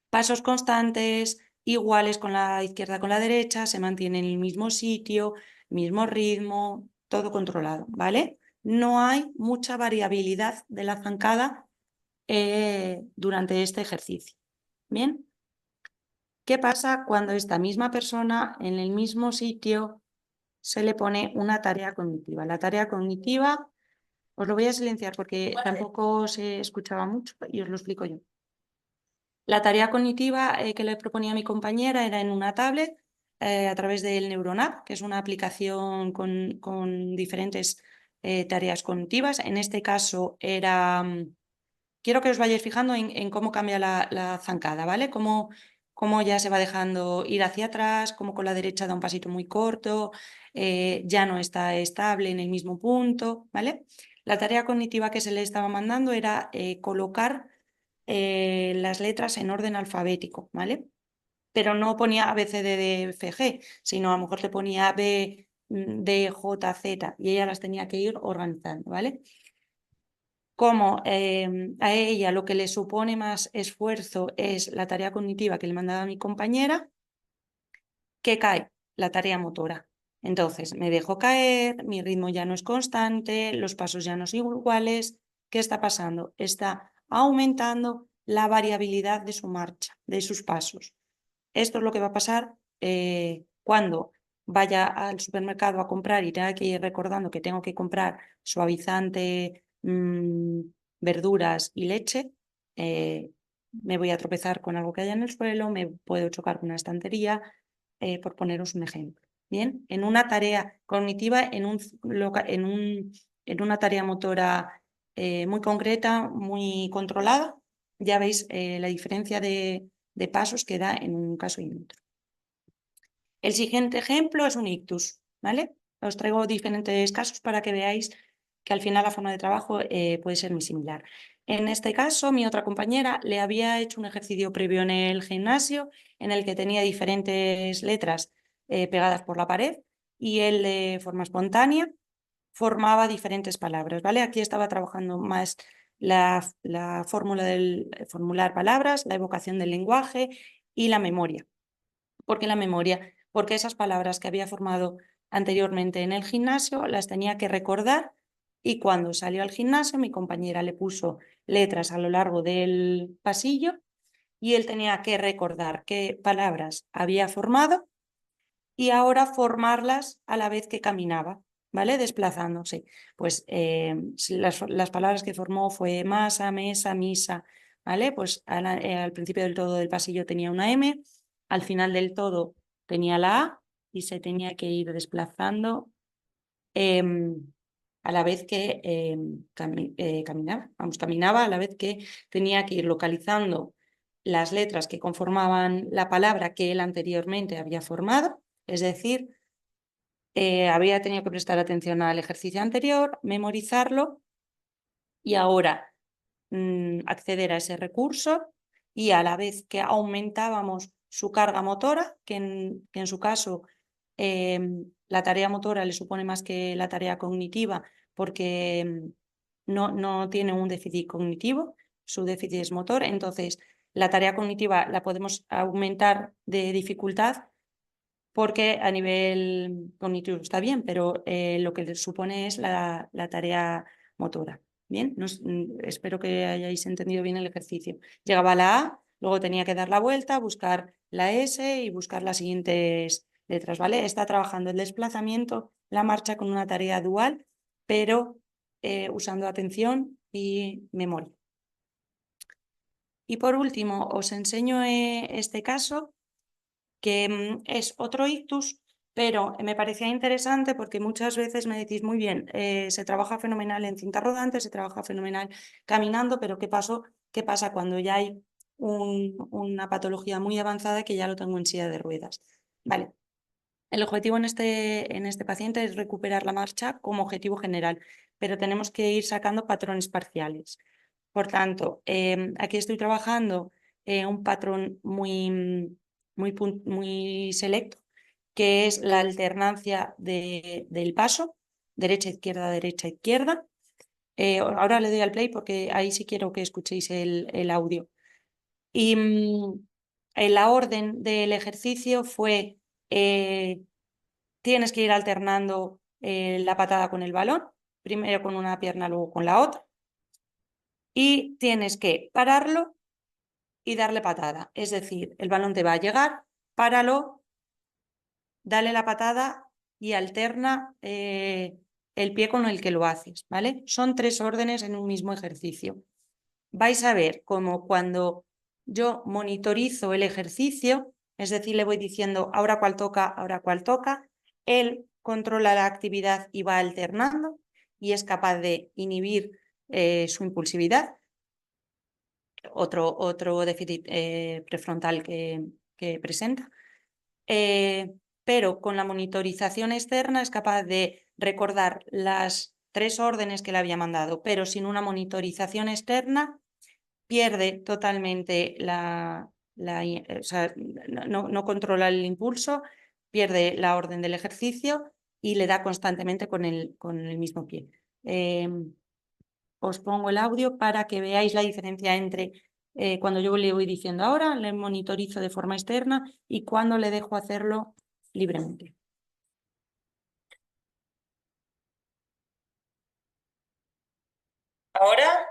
B: Pasos constantes, iguales con la izquierda con la derecha, se mantiene en el mismo sitio, mismo ritmo, todo controlado, ¿vale? No hay mucha variabilidad de la zancada durante este ejercicio. ¿Bien? ¿Qué pasa cuando esta misma persona en el mismo sitio se le pone una tarea cognitiva? La tarea cognitiva, os lo voy a silenciar porque tampoco se escuchaba mucho y os lo explico yo. La tarea cognitiva que le proponía mi compañera era en una tablet a través del NeuronApp, que es una aplicación con diferentes tareas cognitivas. En este caso era... quiero que os vayáis fijando en cómo cambia la zancada, ¿vale? Cómo ya se va dejando ir hacia atrás, cómo con la derecha da un pasito muy corto, ya no está estable en el mismo punto, ¿vale? La tarea cognitiva que se le estaba mandando era colocar las letras en orden alfabético, ¿vale? Pero no ponía A, B, C, D, E, F, G, sino a lo mejor le ponía B, D, J, Z y ella las tenía que ir organizando, ¿vale? Como a ella lo que le supone más esfuerzo es la tarea cognitiva que le mandaba mi compañera, que cae la tarea motora. Entonces me dejo caer, mi ritmo ya no es constante, los pasos ya no son iguales. ¿Qué está pasando? Está aumentando la variabilidad de su marcha, de sus pasos. Esto es lo que va a pasar cuando vaya al supermercado a comprar y tenga que ir recordando que tengo que comprar suavizante, verduras y leche. Me voy a tropezar con algo que haya en el suelo, me puedo chocar con una estantería, por poneros un ejemplo. Bien, en una tarea cognitiva, en una tarea motora muy concreta, muy controlada, ya veis la diferencia de pasos que da en un caso y en otro. El siguiente ejemplo es un ictus, ¿vale? Os traigo diferentes casos para que veáis que al final la forma de trabajo puede ser muy similar. En este caso, mi otra compañera le había hecho un ejercicio previo en el gimnasio en el que tenía diferentes letras pegadas por la pared y él de forma espontánea formaba diferentes palabras, ¿vale? Aquí estaba trabajando más la fórmula del formular palabras, la evocación del lenguaje y la memoria. ¿Por qué la memoria? Porque esas palabras que había formado anteriormente en el gimnasio las tenía que recordar y cuando salió al gimnasio mi compañera le puso letras a lo largo del pasillo y él tenía que recordar qué palabras había formado y ahora formarlas a la vez que caminaba, ¿vale? Desplazándose. Pues si las palabras que formó fue masa, mesa, misa, ¿vale? Pues al principio del todo del pasillo tenía una M, al final del todo tenía la A y se tenía que ir desplazando a la vez que caminaba. Vamos, caminaba a la vez que tenía que ir localizando las letras que conformaban la palabra que él anteriormente había formado, es decir, había tenido que prestar atención al ejercicio anterior, memorizarlo y ahora acceder a ese recurso y a la vez que aumentábamos su carga motora, que en su caso la tarea motora le supone más que la tarea cognitiva porque no tiene un déficit cognitivo, su déficit es motor, entonces la tarea cognitiva la podemos aumentar de dificultad porque a nivel cognitivo está bien, pero lo que le supone es la tarea motora. Bien, espero que hayáis entendido bien el ejercicio. Llegaba a la A, luego tenía que dar la vuelta, buscar la S y buscar las siguientes letras, ¿vale? Está trabajando el desplazamiento, la marcha con una tarea dual, pero usando atención y memoria. Y por último, os enseño este caso que es otro ictus, pero me parecía interesante porque muchas veces me decís, muy bien, se trabaja fenomenal en cinta rodante, se trabaja fenomenal caminando, pero ¿qué pasa cuando ya hay una patología muy avanzada que ya lo tengo en silla de ruedas? Vale. El objetivo en este paciente es recuperar la marcha como objetivo general, pero tenemos que ir sacando patrones parciales. Por tanto, aquí estoy trabajando un patrón muy selecto, que es la alternancia del paso, derecha, izquierda, izquierda. Ahora le doy al play porque ahí sí quiero que escuchéis el audio. Y la orden del ejercicio fue, tienes que ir alternando la patada con el balón, primero con una pierna, luego con la otra, y tienes que pararlo y darle patada. Es decir, el balón te va a llegar, páralo, dale la patada y alterna el pie con el que lo haces, ¿vale? Son 3 órdenes en un mismo ejercicio. Vais a ver cómo cuando yo monitorizo el ejercicio, es decir, le voy diciendo ahora cuál toca, él controla la actividad y va alternando y es capaz de inhibir su impulsividad, otro déficit prefrontal que presenta. Pero con la monitorización externa es capaz de recordar las 3 órdenes que le había mandado, pero sin una monitorización externa pierde totalmente o sea, no controla el impulso, pierde la orden del ejercicio y le da constantemente con el mismo pie. Os pongo el audio para que veáis la diferencia entre cuando yo le voy diciendo ahora, le monitorizo de forma externa y cuando le dejo hacerlo libremente. Ahora,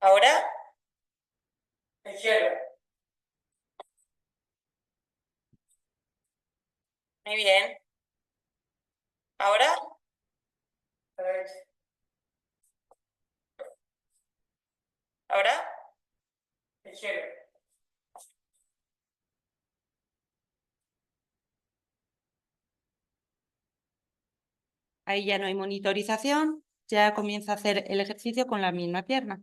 B: ahora, izquierda. Muy bien. Ahora, ahora, izquierda. Ahí ya no hay monitorización, ya comienza a hacer el ejercicio con la misma pierna.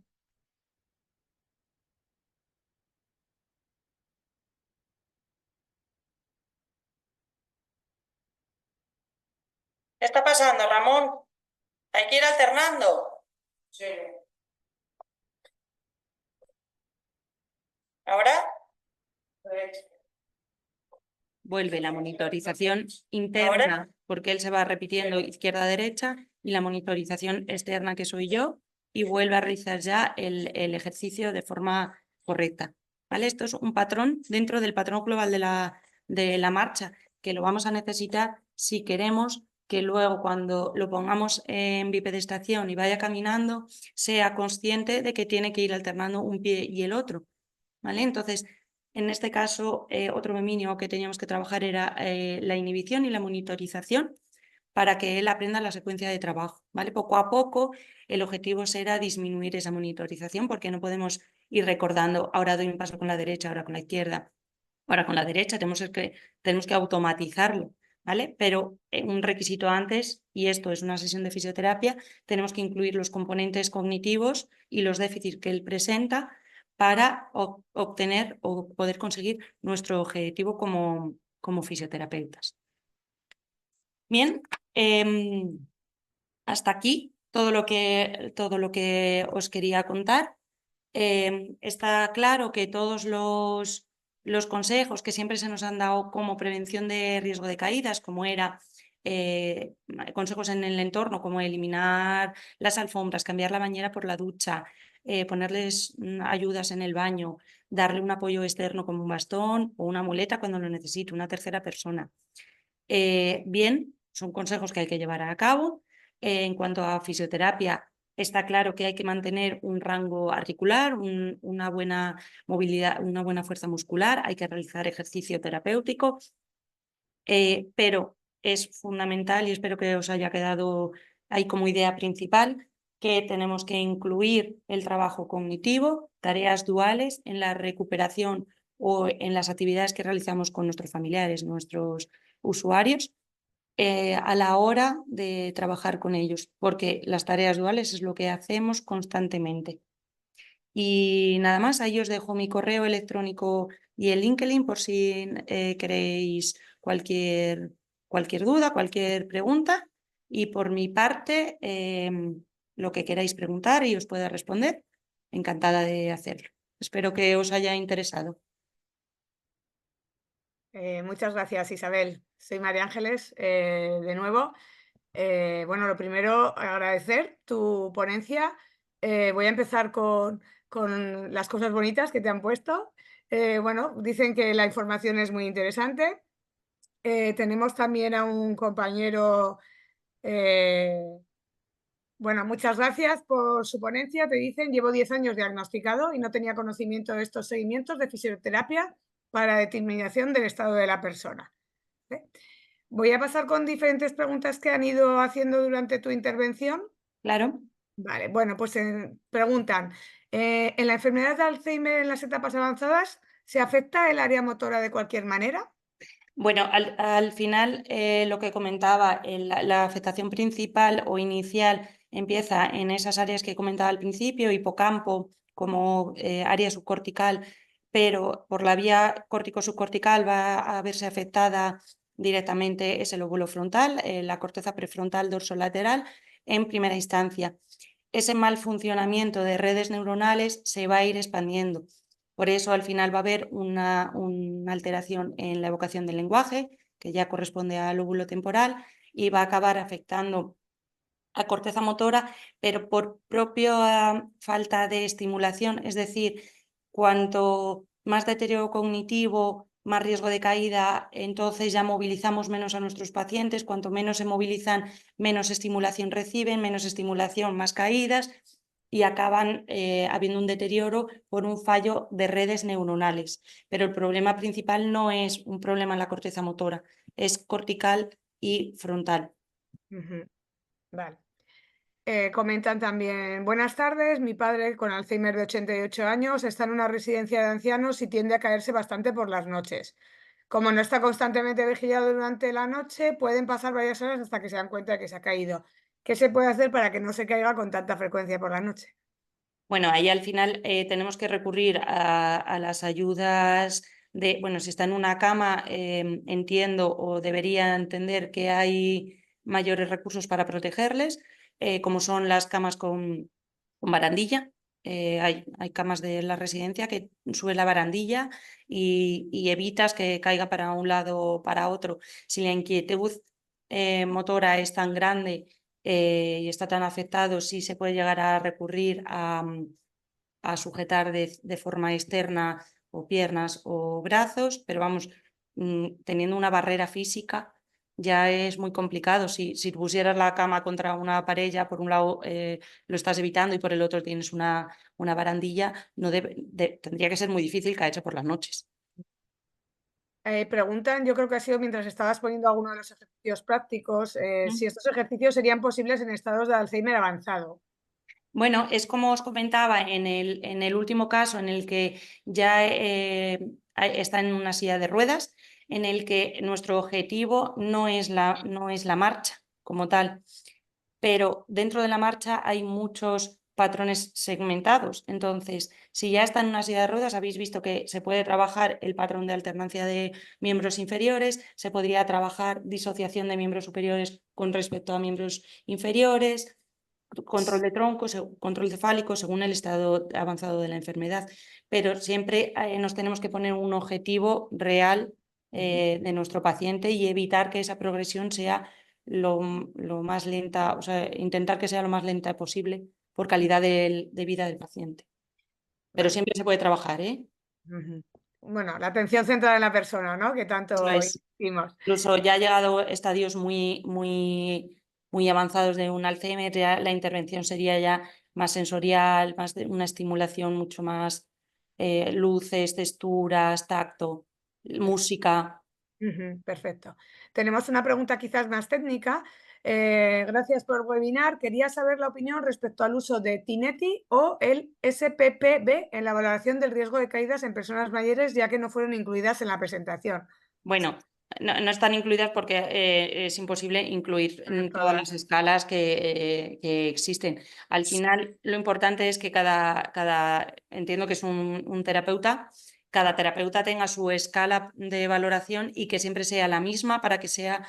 B: ¿Qué está pasando, Ramón? ¿Hay que ir alternando? Sí. ¿Ahora? Vuelve la monitorización interna, porque él se va repitiendo izquierda-derecha, y la monitorización externa, que soy yo, y vuelve a realizar ya el ejercicio de forma correcta. ¿Vale? Esto es un patrón dentro del patrón global de la marcha, que lo vamos a necesitar si queremos que luego cuando lo pongamos en bipedestación y vaya caminando, sea consciente de que tiene que ir alternando un pie y el otro. ¿Vale? Entonces, en este caso, otro mínimo que teníamos que trabajar era la inhibición y la monitorización para que él aprenda la secuencia de trabajo. ¿Vale? Poco a poco, el objetivo será disminuir esa monitorización porque no podemos ir recordando, ahora doy un paso con la derecha, ahora con la izquierda, ahora con la derecha, tenemos que automatizarlo. ¿Vale? Pero un requisito antes, y esto es una sesión de fisioterapia, tenemos que incluir los componentes cognitivos y los déficits que él presenta para obtener o poder conseguir nuestro objetivo como fisioterapeutas. Bien, hasta aquí todo lo que os quería contar. Está claro que todos los consejos que siempre se nos han dado como prevención de riesgo de caídas, como era consejos en el entorno, como eliminar las alfombras, cambiar la bañera por la ducha, ponerles ayudas en el baño, darle un apoyo externo como un bastón o una muleta cuando lo necesite, una tercera persona. Bien, son consejos que hay que llevar a cabo. En cuanto a fisioterapia, está claro que hay que mantener un rango articular, una buena movilidad, una buena fuerza muscular, hay que realizar ejercicio terapéutico, pero es fundamental, y espero que os haya quedado ahí como idea principal, que tenemos que incluir el trabajo cognitivo, tareas duales en la recuperación o en las actividades que realizamos con nuestros familiares, nuestros usuarios, a la hora de trabajar con ellos, porque las tareas duales es lo que hacemos constantemente. Y nada más, ahí os dejo mi correo electrónico y el LinkedIn por si queréis cualquier duda, cualquier pregunta. Y por mi parte, lo que queráis preguntar y os pueda responder. Encantada de hacerlo. Espero que os haya interesado.
A: Muchas gracias, Isabel. Soy María Ángeles, de nuevo. Bueno, lo primero, agradecer tu ponencia. Voy a empezar con las cosas bonitas que te han puesto. Bueno, dicen que la información es muy interesante. Tenemos también a un compañero. Bueno, muchas gracias por su ponencia. Te dicen, llevo 10 años diagnosticado y no tenía conocimiento de estos seguimientos de fisioterapia para determinación del estado de la persona. Voy a pasar con diferentes preguntas que han ido haciendo durante tu intervención.
B: Claro.
A: Vale, bueno, pues preguntan, ¿en la enfermedad de Alzheimer en las etapas avanzadas se afecta el área motora de cualquier manera?
B: Bueno, al final lo que comentaba, la afectación principal o inicial empieza en esas áreas que comentaba al principio, hipocampo como área subcortical, pero por la vía córtico-subcortical va a verse afectada directamente ese lóbulo frontal, la corteza prefrontal dorsolateral en primera instancia. Ese mal funcionamiento de redes neuronales se va a ir expandiendo. Por eso al final va a haber una alteración en la evocación del lenguaje, que ya corresponde al lóbulo temporal, y va a acabar afectando a corteza motora, pero por propia falta de estimulación, es decir, cuanto más deterioro cognitivo, más riesgo de caída, entonces ya movilizamos menos a nuestros pacientes, cuanto menos se movilizan, menos estimulación reciben, menos estimulación, más caídas, y acaban habiendo un deterioro por un fallo de redes neuronales. Pero el problema principal no es un problema en la corteza motora, es cortical y frontal.
A: Vale. Comentan también, buenas tardes, mi padre con Alzheimer de 88 años está en una residencia de ancianos y tiende a caerse bastante por las noches. Como no está constantemente vigilado durante la noche, pueden pasar varias horas hasta que se dan cuenta de que se ha caído. ¿Qué se puede hacer para que no se caiga con tanta frecuencia por la noche?
B: Bueno, ahí al final tenemos que recurrir a las ayudas de, bueno, si está en una cama, entiendo o debería entender que hay mayores recursos para protegerles, como son las camas con barandilla. Hay camas de la residencia que sube la barandilla y evitas que caiga para un lado o para otro. Si la inquietud motora es tan grande y está tan afectado, sí se puede llegar a recurrir a sujetar de forma externa o piernas o brazos, pero vamos, teniendo una barrera física ya es muy complicado. Si pusieras la cama contra una pared, ya por un lado lo estás evitando y por el otro tienes una barandilla, tendría que ser muy difícil caerse por las noches.
A: Preguntan, yo creo que ha sido mientras estabas poniendo alguno de los ejercicios prácticos, si estos ejercicios serían posibles en estados de Alzheimer avanzado.
B: Bueno, es como os comentaba en el último caso en el que ya está en una silla de ruedas, en el que nuestro objetivo no es la marcha como tal, pero dentro de la marcha hay muchos patrones segmentados. Entonces, si ya está en una silla de ruedas, habéis visto que se puede trabajar el patrón de alternancia de miembros inferiores, se podría trabajar disociación de miembros superiores con respecto a miembros inferiores, control de tronco, control cefálico, según el estado avanzado de la enfermedad. Pero siempre nos tenemos que poner un objetivo real de nuestro paciente y evitar que esa progresión sea lo más lenta, o sea, intentar que sea lo más lenta posible por calidad de vida del paciente. Pero
A: Vale.
B: siempre se puede trabajar, ¿eh?
A: Bueno, la atención centrada en la persona, ¿no? Que
B: Eso
A: tanto
B: es.
A: insistimos.
B: Incluso ya ha llegado a estadios muy avanzados de un Alzheimer, ya la intervención sería ya más sensorial, más de una estimulación mucho más luces, texturas, tacto, música.
A: Perfecto. Tenemos una pregunta quizás más técnica. Gracias por el webinar. Quería saber la opinión respecto al uso de Tineti o el SPPB en la valoración del riesgo de caídas en personas mayores, ya que no fueron incluidas en la presentación.
B: Bueno, no están incluidas porque es imposible incluir todas
A: Todas.
B: las escalas que existen. Al final, lo importante es que entiendo que es un terapeuta, cada terapeuta tenga su escala de valoración y que siempre sea la misma para que sea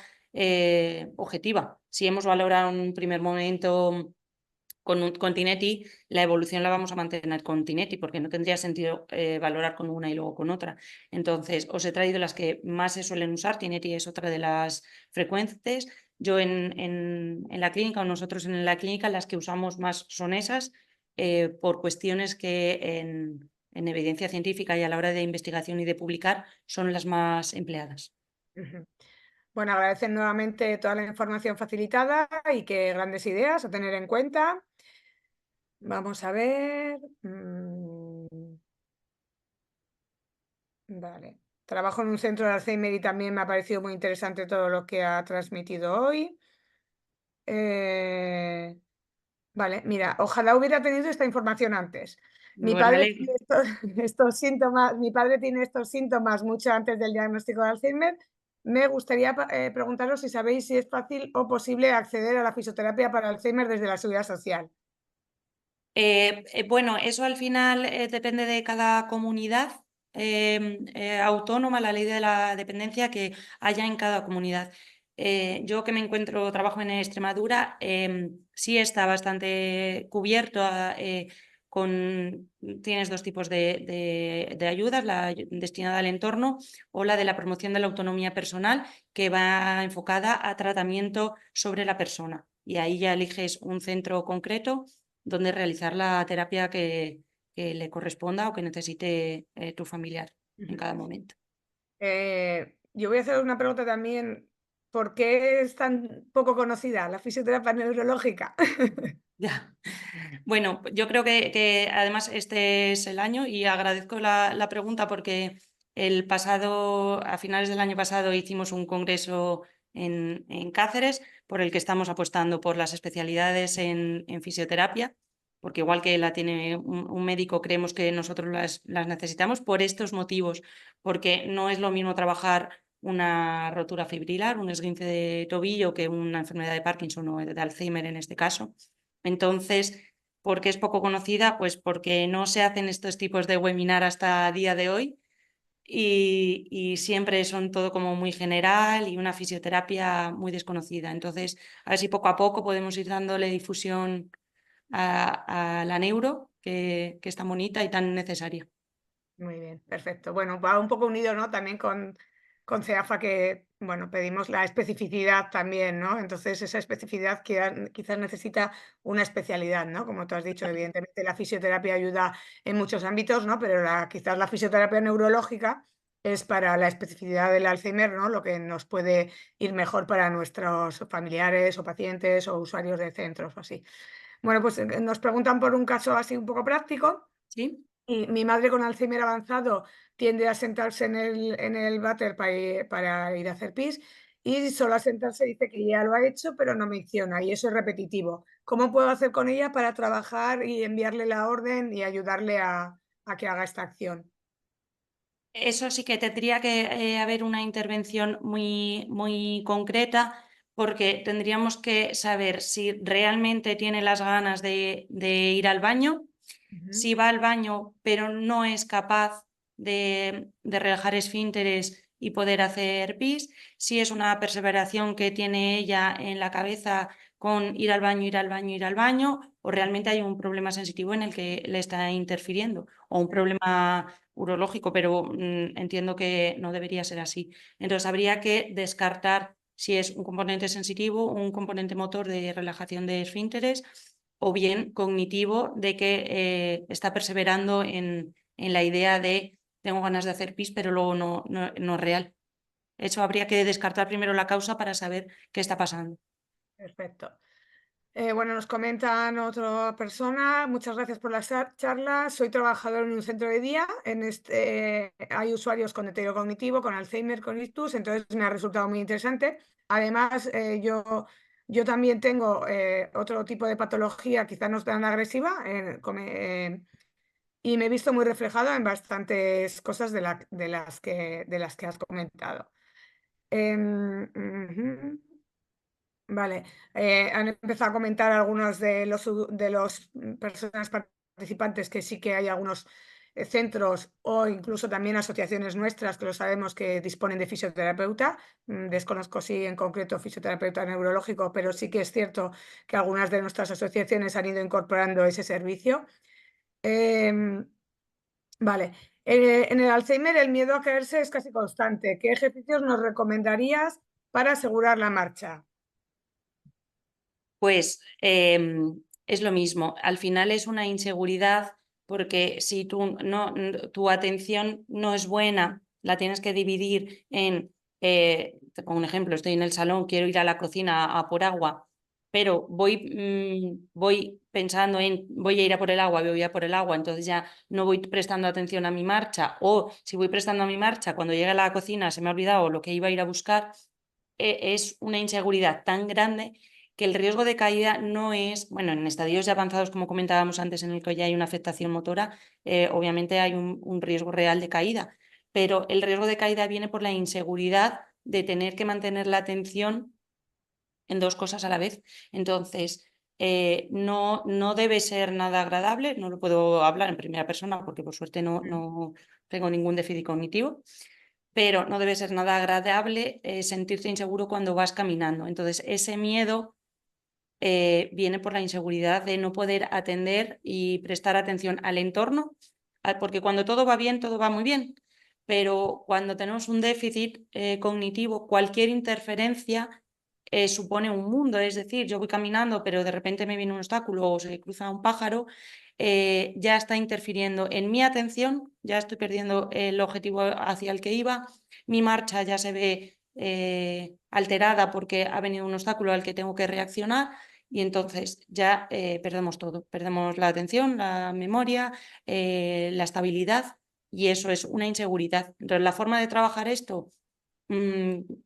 B: objetiva. Si hemos valorado en un primer momento con Tineti la evolución la vamos a mantener con Tineti, porque no tendría sentido valorar con una y luego con otra. Entonces, os he traído las que más se suelen usar. Tineti es otra de las frecuentes. Yo en la clínica, o nosotros en la clínica, las que usamos más son esas, por cuestiones que en evidencia científica y a la hora de investigación y de publicar son las más empleadas.
A: Ujú. Bueno, agradecer nuevamente toda la información facilitada y qué grandes ideas a tener en cuenta. Vamos a ver. Vale. Trabajo en un centro de Alzheimer y también me ha parecido muy interesante todo lo que ha transmitido hoy. Eh, Vale, mira, ojalá hubiera tenido esta información antes. Mi
B: Pues me
A: padre
B: alegro.
A: tiene estos síntomas, mi padre tiene estos síntomas mucho antes del diagnóstico de Alzheimer. Me gustaría preguntaros si sabéis si es fácil o posible acceder a la fisioterapia para Alzheimer desde la Seguridad Social.
B: Bueno, eso al final depende de cada comunidad autónoma, la ley de la dependencia que haya en cada comunidad. Yo que me encuentro, trabajo en Extremadura, sí está bastante cubierto. Tienes dos tipos de ayudas, la destinada al entorno o la de la promoción de la autonomía personal, que va enfocada a tratamiento sobre la persona. Y ahí ya eliges un centro concreto donde realizar la terapia que le corresponda o que necesite tu familiar en cada momento.
A: Yo voy a hacer una pregunta también. ¿Por qué es tan poco conocida la fisioterapia neurológica?
B: Ya. Bueno, yo creo que además este es el año y agradezco la pregunta porque a finales del año pasado hicimos un congreso en Cáceres por el que estamos apostando por las especialidades en fisioterapia, porque igual que la tiene un médico, creemos que nosotros las necesitamos por estos motivos, porque no es lo mismo trabajar una rotura fibrilar, un esguince de tobillo, que una enfermedad de Parkinson o de Alzheimer en este caso. Entonces, ¿por qué es poco conocida? Pues porque no se hacen estos tipos de webinar hasta el día de hoy y siempre son todo como muy general y una fisioterapia muy desconocida. Entonces, a ver si poco a poco podemos ir dándole difusión a la neuro, que es tan bonita y tan necesaria.
A: Muy bien, perfecto. Bueno, va un poco unido, ¿no? También con CEAFA que, bueno, pedimos la especificidad también, ¿no? Entonces, esa especificidad que quizás necesita una especialidad, ¿no? Como tú has dicho, evidentemente la fisioterapia ayuda en muchos ámbitos, ¿no? Pero quizás la fisioterapia neurológica es para la especificidad del Alzheimer, ¿no? Lo que nos puede ir mejor para nuestros familiares o pacientes o usuarios de centros o así. Bueno, pues nos preguntan por un caso así un poco práctico.
B: ¿Sí?
A: Y mi madre con Alzheimer avanzado tiende a sentarse en el váter para ir a hacer pis y solo a sentarse dice que ya lo ha hecho, pero no menciona y eso es repetitivo. ¿Cómo puedo hacer con ella para trabajar y enviarle la orden y ayudarle a que haga esta acción?
B: Eso sí que tendría que haber una intervención muy, muy concreta porque tendríamos que saber si realmente tiene las ganas de ir al baño,
A: Ujú,
B: si va al baño pero no es capaz de relajar esfínteres y poder hacer pis, si es una perseveración que tiene ella en la cabeza con ir al baño, ir al baño, ir al baño, o realmente hay un problema sensitivo en el que le está interfiriendo, o un problema urológico, pero entiendo que no debería ser así. Entonces habría que descartar si es un componente sensitivo, un componente motor de relajación de esfínteres o bien cognitivo de que está perseverando en la idea de tengo ganas de hacer pis, pero luego no es real. Eso habría que descartar primero la causa para saber qué está pasando.
A: perfecto. Bueno, nos comentan otra persona, muchas gracias por la charla. Soy trabajador en un centro de día. Hay usuarios con deterioro cognitivo, con Alzheimer, con ictus, entonces me ha resultado muy interesante. Además, yo también tengo otro tipo de patología, quizás no tan agresiva, y me he visto muy reflejado en bastantes cosas de las que has comentado. Ujú. Vale, han empezado a comentar algunos de los personas participantes que sí que hay algunos centros o incluso también asociaciones nuestras que lo sabemos que disponen de fisioterapeuta. Desconozco si en concreto fisioterapeuta neurológico, pero sí que es cierto que algunas de nuestras asociaciones han ido incorporando ese servicio. Em, vale. En el Alzheimer el miedo a caerse es casi constante. ¿Qué ejercicios nos recomendarías para asegurar la marcha?
B: Pues es lo mismo. Al final es una inseguridad porque si tu atención no es buena, la tienes que dividir en, te pongo un ejemplo, estoy en el salón, quiero ir a la cocina a por agua, pero voy pensando en voy a ir a por el agua, voy a por el agua, entonces ya no voy prestando atención a mi marcha, o si voy prestando a mi marcha, cuando llegue a la cocina se me ha olvidado lo que iba a ir a buscar, es una inseguridad tan grande que el riesgo de caída no es, bueno, en estadios ya avanzados, como comentábamos antes, en el que ya hay una afectación motora, obviamente hay un riesgo real de caída, pero el riesgo de caída viene por la inseguridad de tener que mantener la atención en dos cosas a la vez. Entonces, no debe ser nada agradable, no lo puedo hablar en primera persona porque por suerte no tengo ningún déficit cognitivo, pero no debe ser nada agradable sentirte inseguro cuando vas caminando. Entonces, ese miedo viene por la inseguridad de no poder atender y prestar atención al entorno, porque cuando todo va bien, todo va muy bien, pero cuando tenemos un déficit cognitivo, cualquier interferencia supone un mundo, es decir, yo voy caminando, pero de repente me viene un obstáculo o se cruza un pájaro, ya está interfiriendo en mi atención, ya estoy perdiendo el objetivo hacia el que iba, mi marcha ya se ve alterada porque ha venido un obstáculo al que tengo que reaccionar y entonces ya perdemos todo, perdemos la atención, la memoria, la estabilidad y eso es una inseguridad. Entonces, la forma de trabajar esto,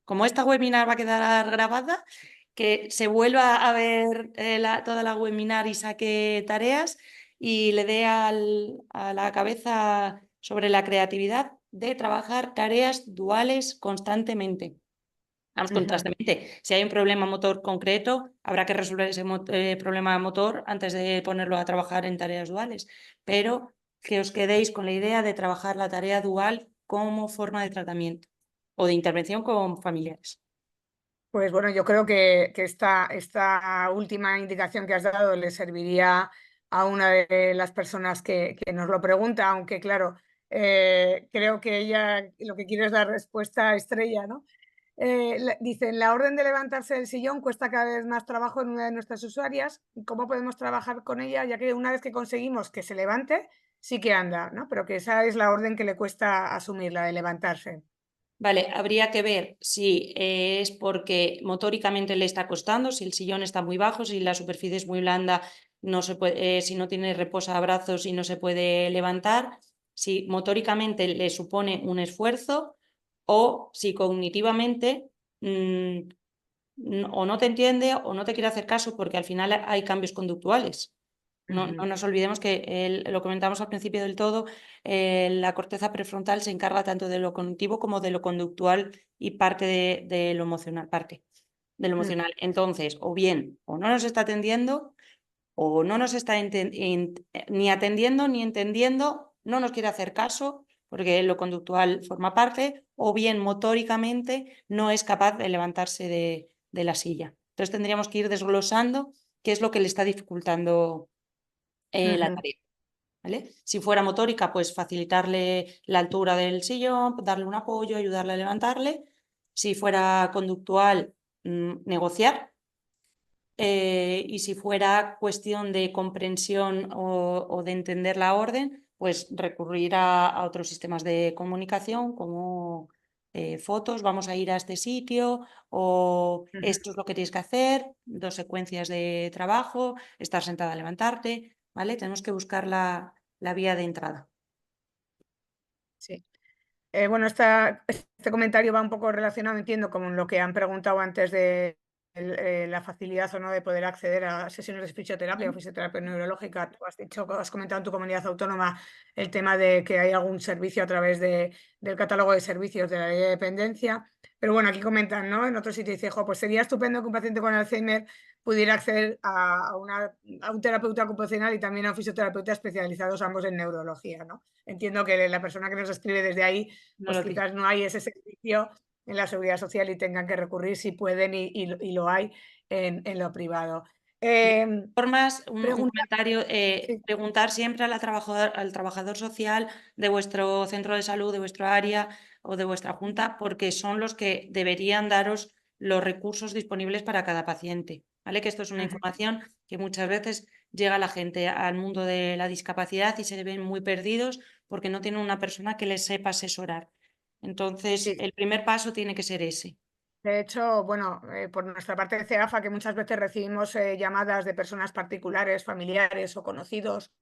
B: como esta webinar va a quedar grabada, que se vuelva a ver toda la webinar y saque tareas y le dé a la cabeza sobre la creatividad de trabajar tareas duales constantemente. Vamos, constantemente. Si hay un problema motor concreto, habrá que resolver ese problema motor antes de ponerlo a trabajar en tareas duales. Pero que os quedéis con la idea de trabajar la tarea dual como forma de tratamiento o de intervención con familiares.
A: Pues bueno, yo creo que esta última indicación que has dado le serviría a una de las personas que nos lo pregunta, aunque claro, creo que ella lo que quiere es la respuesta estrella, ¿no? Dice, en la orden de levantarse del sillón cuesta cada vez más trabajo en una de nuestras usuarias. ¿Cómo podemos trabajar con ella? Ya que una vez que conseguimos que se levante, sí que anda, ¿no? Pero que esa es la orden que le cuesta asumir, la de levantarse.
B: Vale, habría que ver si es porque motóricamente le está costando, si el sillón está muy bajo, si la superficie es muy blanda, no se puede, si no tiene reposabrazos y no se puede levantar, si motóricamente le supone un esfuerzo o si cognitivamente o no te entiende o no te quiere hacer caso porque al final hay cambios conductuales. No nos olvidemos que lo comentamos al principio del todo, la corteza prefrontal se encarga tanto de lo cognitivo como de lo conductual y parte de lo emocional, parte de lo emocional. Entonces, o bien, o no nos está atendiendo, o no nos está ni atendiendo ni entendiendo, no nos quiere hacer caso, porque lo conductual forma parte, o bien motóricamente no es capaz de levantarse de la silla. Entonces tendríamos que ir desglosando qué es lo que le está dificultando la tarea. ¿Vale? Si fuera motórica, pues facilitarle la altura del sillón, darle un apoyo, ayudarle a levantarle. Si fuera conductual, negociar. Y si fuera cuestión de comprensión o de entender la orden, pues recurrir a otros sistemas de comunicación como fotos, vamos a ir a este sitio o esto es lo que tienes que hacer, 2 secuencias de trabajo, estar sentada a levantarte, ¿vale? Tenemos que buscar la vía de entrada.
A: Sí. Bueno, este comentario va un poco relacionado, entiendo, con lo que han preguntado antes de la facilidad o no de poder acceder a sesiones de fisioterapia o fisioterapia neurológica. Tú has dicho, has comentado en tu comunidad autónoma el tema de que hay algún servicio a través del catálogo de servicios de la ley de dependencia. Pero bueno, aquí comentan, ¿no? En otro sitio dice, jo, pues sería estupendo que un paciente con Alzheimer pudiera acceder a un terapeuta ocupacional y también a un fisioterapeuta especializados ambos en neurología, ¿no? Entiendo que la persona que nos escribe desde ahí,
B: No
A: pues
B: lo tiene.
A: quizás no hay ese servicio en la seguridad social y tengan que recurrir si pueden y lo hay en lo privado.
B: Formas, un
A: Pregunta,
B: comentario,
A: sí,
B: preguntar siempre al trabajador social de vuestro centro de salud, de vuestro área o de vuestra junta, porque son los que deberían daros los recursos disponibles para cada paciente, ¿vale? Que esto es una
A: ujú,
B: información que muchas veces llega la gente al mundo de la discapacidad y se ven muy perdidos porque no tienen una persona que les sepa asesorar. Entonces,
A: sí.
B: el primer paso tiene que ser ese.
A: De hecho, bueno, por nuestra parte de CEAFA, que muchas veces recibimos llamadas de personas particulares, familiares o conocidos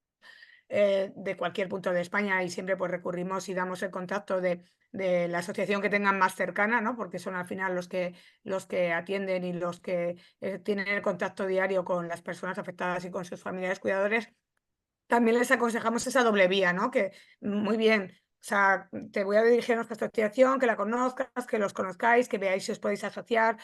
A: de cualquier punto de España y siempre pues recurrimos y damos el contacto de la asociación que tengan más cercana, ¿no? Porque son al final los que atienden y los que tienen el contacto diario con las personas afectadas y con sus familiares cuidadores. También les aconsejamos esa doble vía, ¿no? Que muy bien, o sea, te voy a dirigir a nuestra asociación, que la conozcas, que los conozcáis, que veáis si os podéis asociar,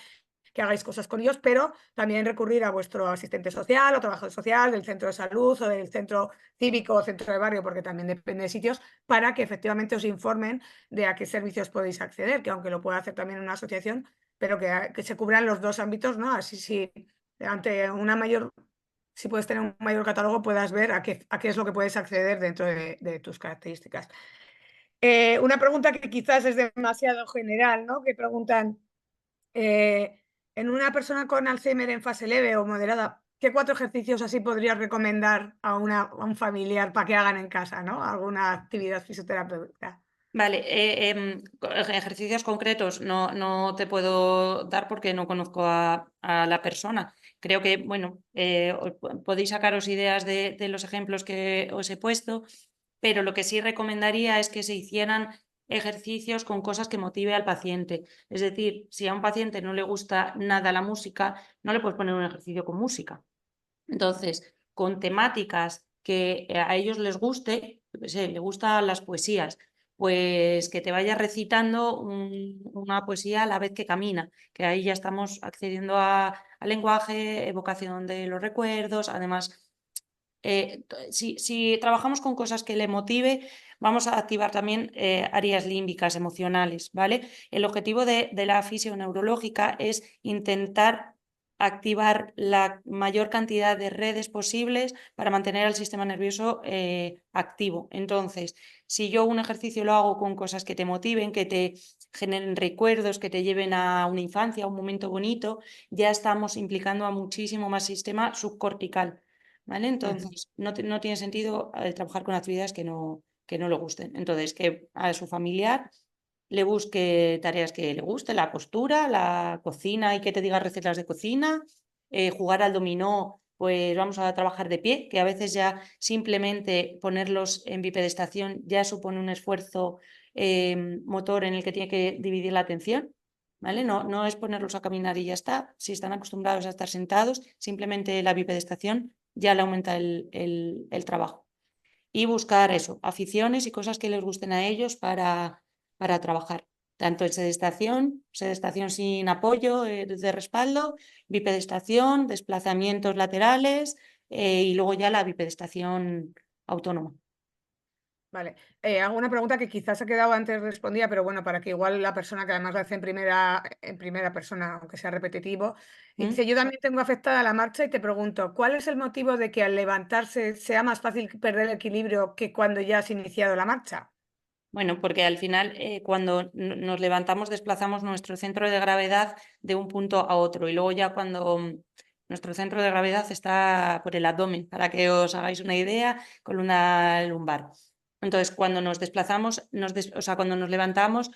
A: que hagáis cosas con ellos, pero también recurrir a vuestro asistente social o trabajador social del centro de salud o del centro cívico o centro de barrio, porque también depende de sitios, para que efectivamente os informen de a qué servicios podéis acceder, que aunque lo pueda hacer también una asociación, pero que se cubran los dos ámbitos, ¿no? Así si ante una mayor, si puedes tener un mayor catálogo, puedas ver a qué es lo que puedes acceder dentro de tus características. Una pregunta que quizás es demasiado general, ¿no? Que preguntan, eh, en una persona con Alzheimer en fase leve o moderada, ¿qué 4 ejercicios así podrías recomendar a un familiar para que hagan en casa, ¿no? Alguna actividad fisioterapéutica.
B: Vale, ejercicios concretos no te puedo dar porque no conozco a la persona. Creo que, bueno, podéis sacaros ideas de los ejemplos que os he puesto, pero lo que sí recomendaría es que se hicieran ejercicios con cosas que motive al paciente. Es decir, si a un paciente no le gusta nada la música, no le puedes poner un ejercicio con música. Entonces, con temáticas que a ellos les guste, yo qué sé, le gustan las poesías, pues que te vaya recitando una poesía a la vez que camina, que ahí ya estamos accediendo al lenguaje, evocación de los recuerdos, además si trabajamos con cosas que le motive, vamos a activar también áreas límbicas emocionales, ¿vale? El objetivo de la fisioneurológica es intentar activar la mayor cantidad de redes posibles para mantener al sistema nervioso activo. Entonces, si yo un ejercicio lo hago con cosas que te motiven, que te generen recuerdos, que te lleven a una infancia, a un momento bonito, ya estamos implicando a muchísimo más sistema subcortical. ¿Vale?
A: Ujú.
B: Entonces, no tiene sentido trabajar con actividades que no le gusten. Entonces, que a su familiar le busque tareas que le gusten, la costura, la cocina y que te diga recetas de cocina, jugar al dominó, pues vamos a trabajar de pie, que a veces ya simplemente ponerlos en bipedestación ya supone un esfuerzo motor en el que tiene que dividir la atención. ¿Vale? No es ponerlos a caminar y ya está. Si están acostumbrados a estar sentados, simplemente la bipedestación ya le aumenta el trabajo. Y buscar eso, aficiones y cosas que les gusten a ellos para trabajar. Tanto en sedestación sin apoyo de respaldo, bipedestación, desplazamientos laterales y luego ya la bipedestación autónoma.
A: Vale. Hago una pregunta que quizás ha quedado antes respondida, pero bueno, para que igual la persona que además lo hace en primera persona, aunque sea repetitivo, y
B: ¿Mm?
A: dice, yo también tengo afectada la marcha y te pregunto, ¿cuál es el motivo de que al levantarse sea más fácil perder el equilibrio que cuando ya has iniciado la marcha?
B: Bueno, porque al final cuando nos levantamos desplazamos nuestro centro de gravedad de un punto a otro y luego ya cuando nuestro centro de gravedad está por el abdomen, para que os hagáis una idea, columna lumbar. Entonces, cuando nos desplazamos, o sea, cuando nos levantamos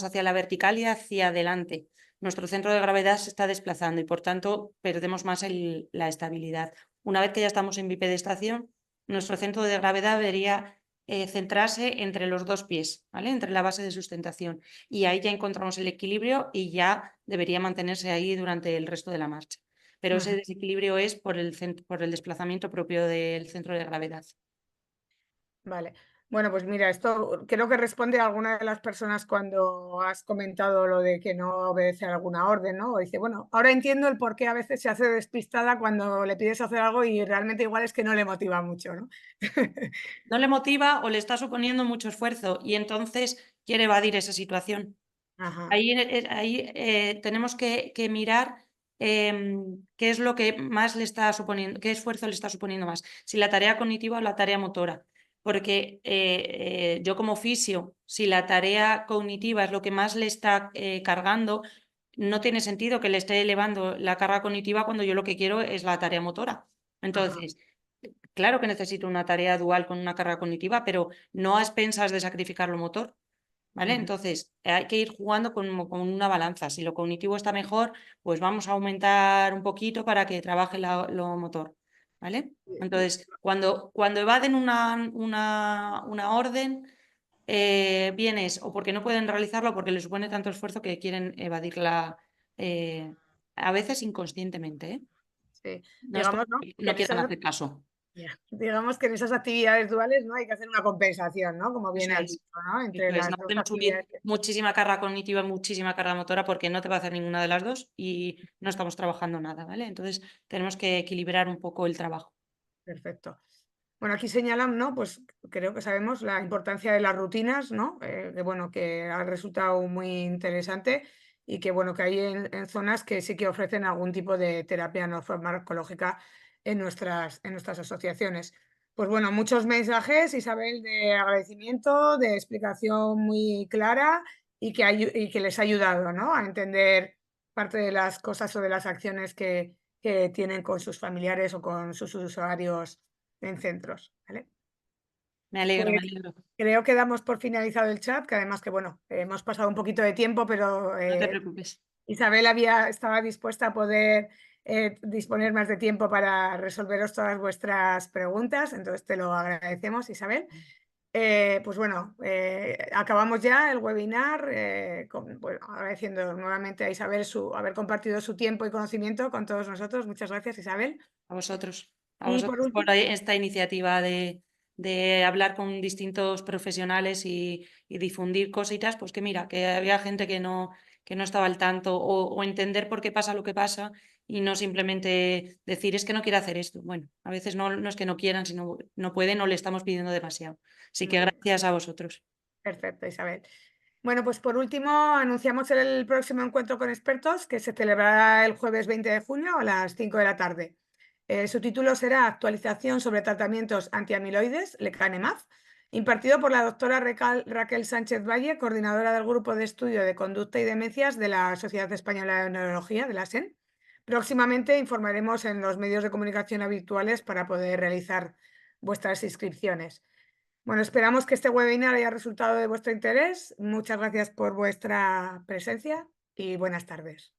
B: hacia la vertical y hacia adelante. Nuestro centro de gravedad se está desplazando y por tanto perdemos más la estabilidad. Una vez que ya estamos en bipedestación, nuestro centro de gravedad debería centrarse entre los dos pies, ¿vale? Entre la base de sustentación. Y ahí ya encontramos el equilibrio y ya debería mantenerse ahí durante el resto de la marcha. Pero ese
A: Ujú.
B: desequilibrio es por el desplazamiento propio del centro de gravedad.
A: Vale. Bueno, pues mira, esto creo que responde a alguna de las personas cuando has comentado lo de que no obedece a alguna orden, ¿no? O dice, bueno, ahora entiendo el por qué a veces se hace despistada cuando le pides hacer algo y realmente igual es que no le motiva mucho, ¿no?
B: No le motiva o le está suponiendo mucho esfuerzo y entonces quiere evadir esa situación.
A: Ajá,
B: Ahí tenemos que mirar qué es lo que más le está suponiendo, qué esfuerzo le está suponiendo más, si la tarea cognitiva o la tarea motora. Porque yo como fisio, si la tarea cognitiva es lo que más le está cargando, no tiene sentido que le esté elevando la carga cognitiva cuando yo lo que quiero es la tarea motora.
A: ajá,
B: Entonces, claro que necesito una tarea dual con una carga cognitiva, pero no a expensas de sacrificar lo motor. ¿Vale?
A: ujú.
B: Entonces, hay que ir jugando con una balanza. Si lo cognitivo está mejor, pues vamos a aumentar un poquito para que trabaje lo motor. ¿Vale? Entonces, cuando evaden una orden, vienes o porque no pueden realizarlo o porque les supone tanto esfuerzo que quieren evadirla a veces inconscientemente, ¿eh?
A: Sí,
B: No es
A: digamos, ¿no?
B: porque
A: Que
B: no
A: en
B: quieran
A: esas,
B: hacer caso.
A: ya, digamos que en esas actividades duales, ¿no? Hay que hacer una compensación, ¿no? Como bien
B: Eso
A: has
B: es.
A: dicho, ¿no? Entre
B: Eso es,
A: las
B: no
A: dos
B: podemos
A: actividades.
B: subir muchísima carga cognitiva, muchísima carga motora, porque no te va a hacer ninguna de las dos y no estamos trabajando nada, ¿vale? Entonces tenemos que equilibrar un poco el trabajo.
A: Perfecto. Bueno, aquí señalan, ¿no? Pues creo que sabemos la importancia de las rutinas, ¿no? Que bueno, que ha resultado muy interesante y que bueno, que hay en zonas que sí que ofrecen algún tipo de terapia no farmacológica en nuestras asociaciones. Pues bueno, muchos mensajes, Isabel, de agradecimiento, de explicación muy clara y y que les ha ayudado, ¿no? A entender parte de las cosas o de las acciones que tienen con sus familiares o con sus usuarios en centros, ¿vale?
B: Me alegro, me
A: Pues
B: alegro.
A: creo que damos por finalizado el chat, que además que bueno, hemos pasado un poquito de tiempo, pero
B: No te preocupes.
A: Isabel estaba dispuesta a poder disponer más de tiempo para resolveros todas vuestras preguntas, entonces te lo agradecemos, Isabel. Pues bueno, acabamos ya el webinar, bueno, agradeciendo nuevamente a Isabel haber compartido su tiempo y conocimiento con todos nosotros. Muchas gracias, Isabel.
B: A
A: Y por
B: vosotros por
A: último,
B: esta iniciativa de hablar con distintos profesionales y difundir cositas, pues que mira, que había gente que no estaba al tanto o entender por qué pasa lo que pasa y no simplemente decir es que no quiero hacer esto. Bueno, a veces no es que no quieran, sino no pueden o le estamos pidiendo demasiado. Así que
A: muy bien,
B: gracias a vosotros.
A: perfecto, Isabel. Bueno, pues por último, anunciamos el próximo encuentro con expertos que se celebrará el jueves 20 de junio a las 5 de la tarde. Su título será Actualización sobre tratamientos antiamiloides, lecanemab, impartido por la doctora Raquel Sánchez Valle, coordinadora del Grupo de Estudio de Conducta y Demencias de la Sociedad Española de Neurología, de la SEN. Próximamente informaremos en los medios de comunicación habituales para poder realizar vuestras inscripciones. Bueno, esperamos que este webinar haya resultado de vuestro interés. Muchas gracias por vuestra presencia y buenas tardes.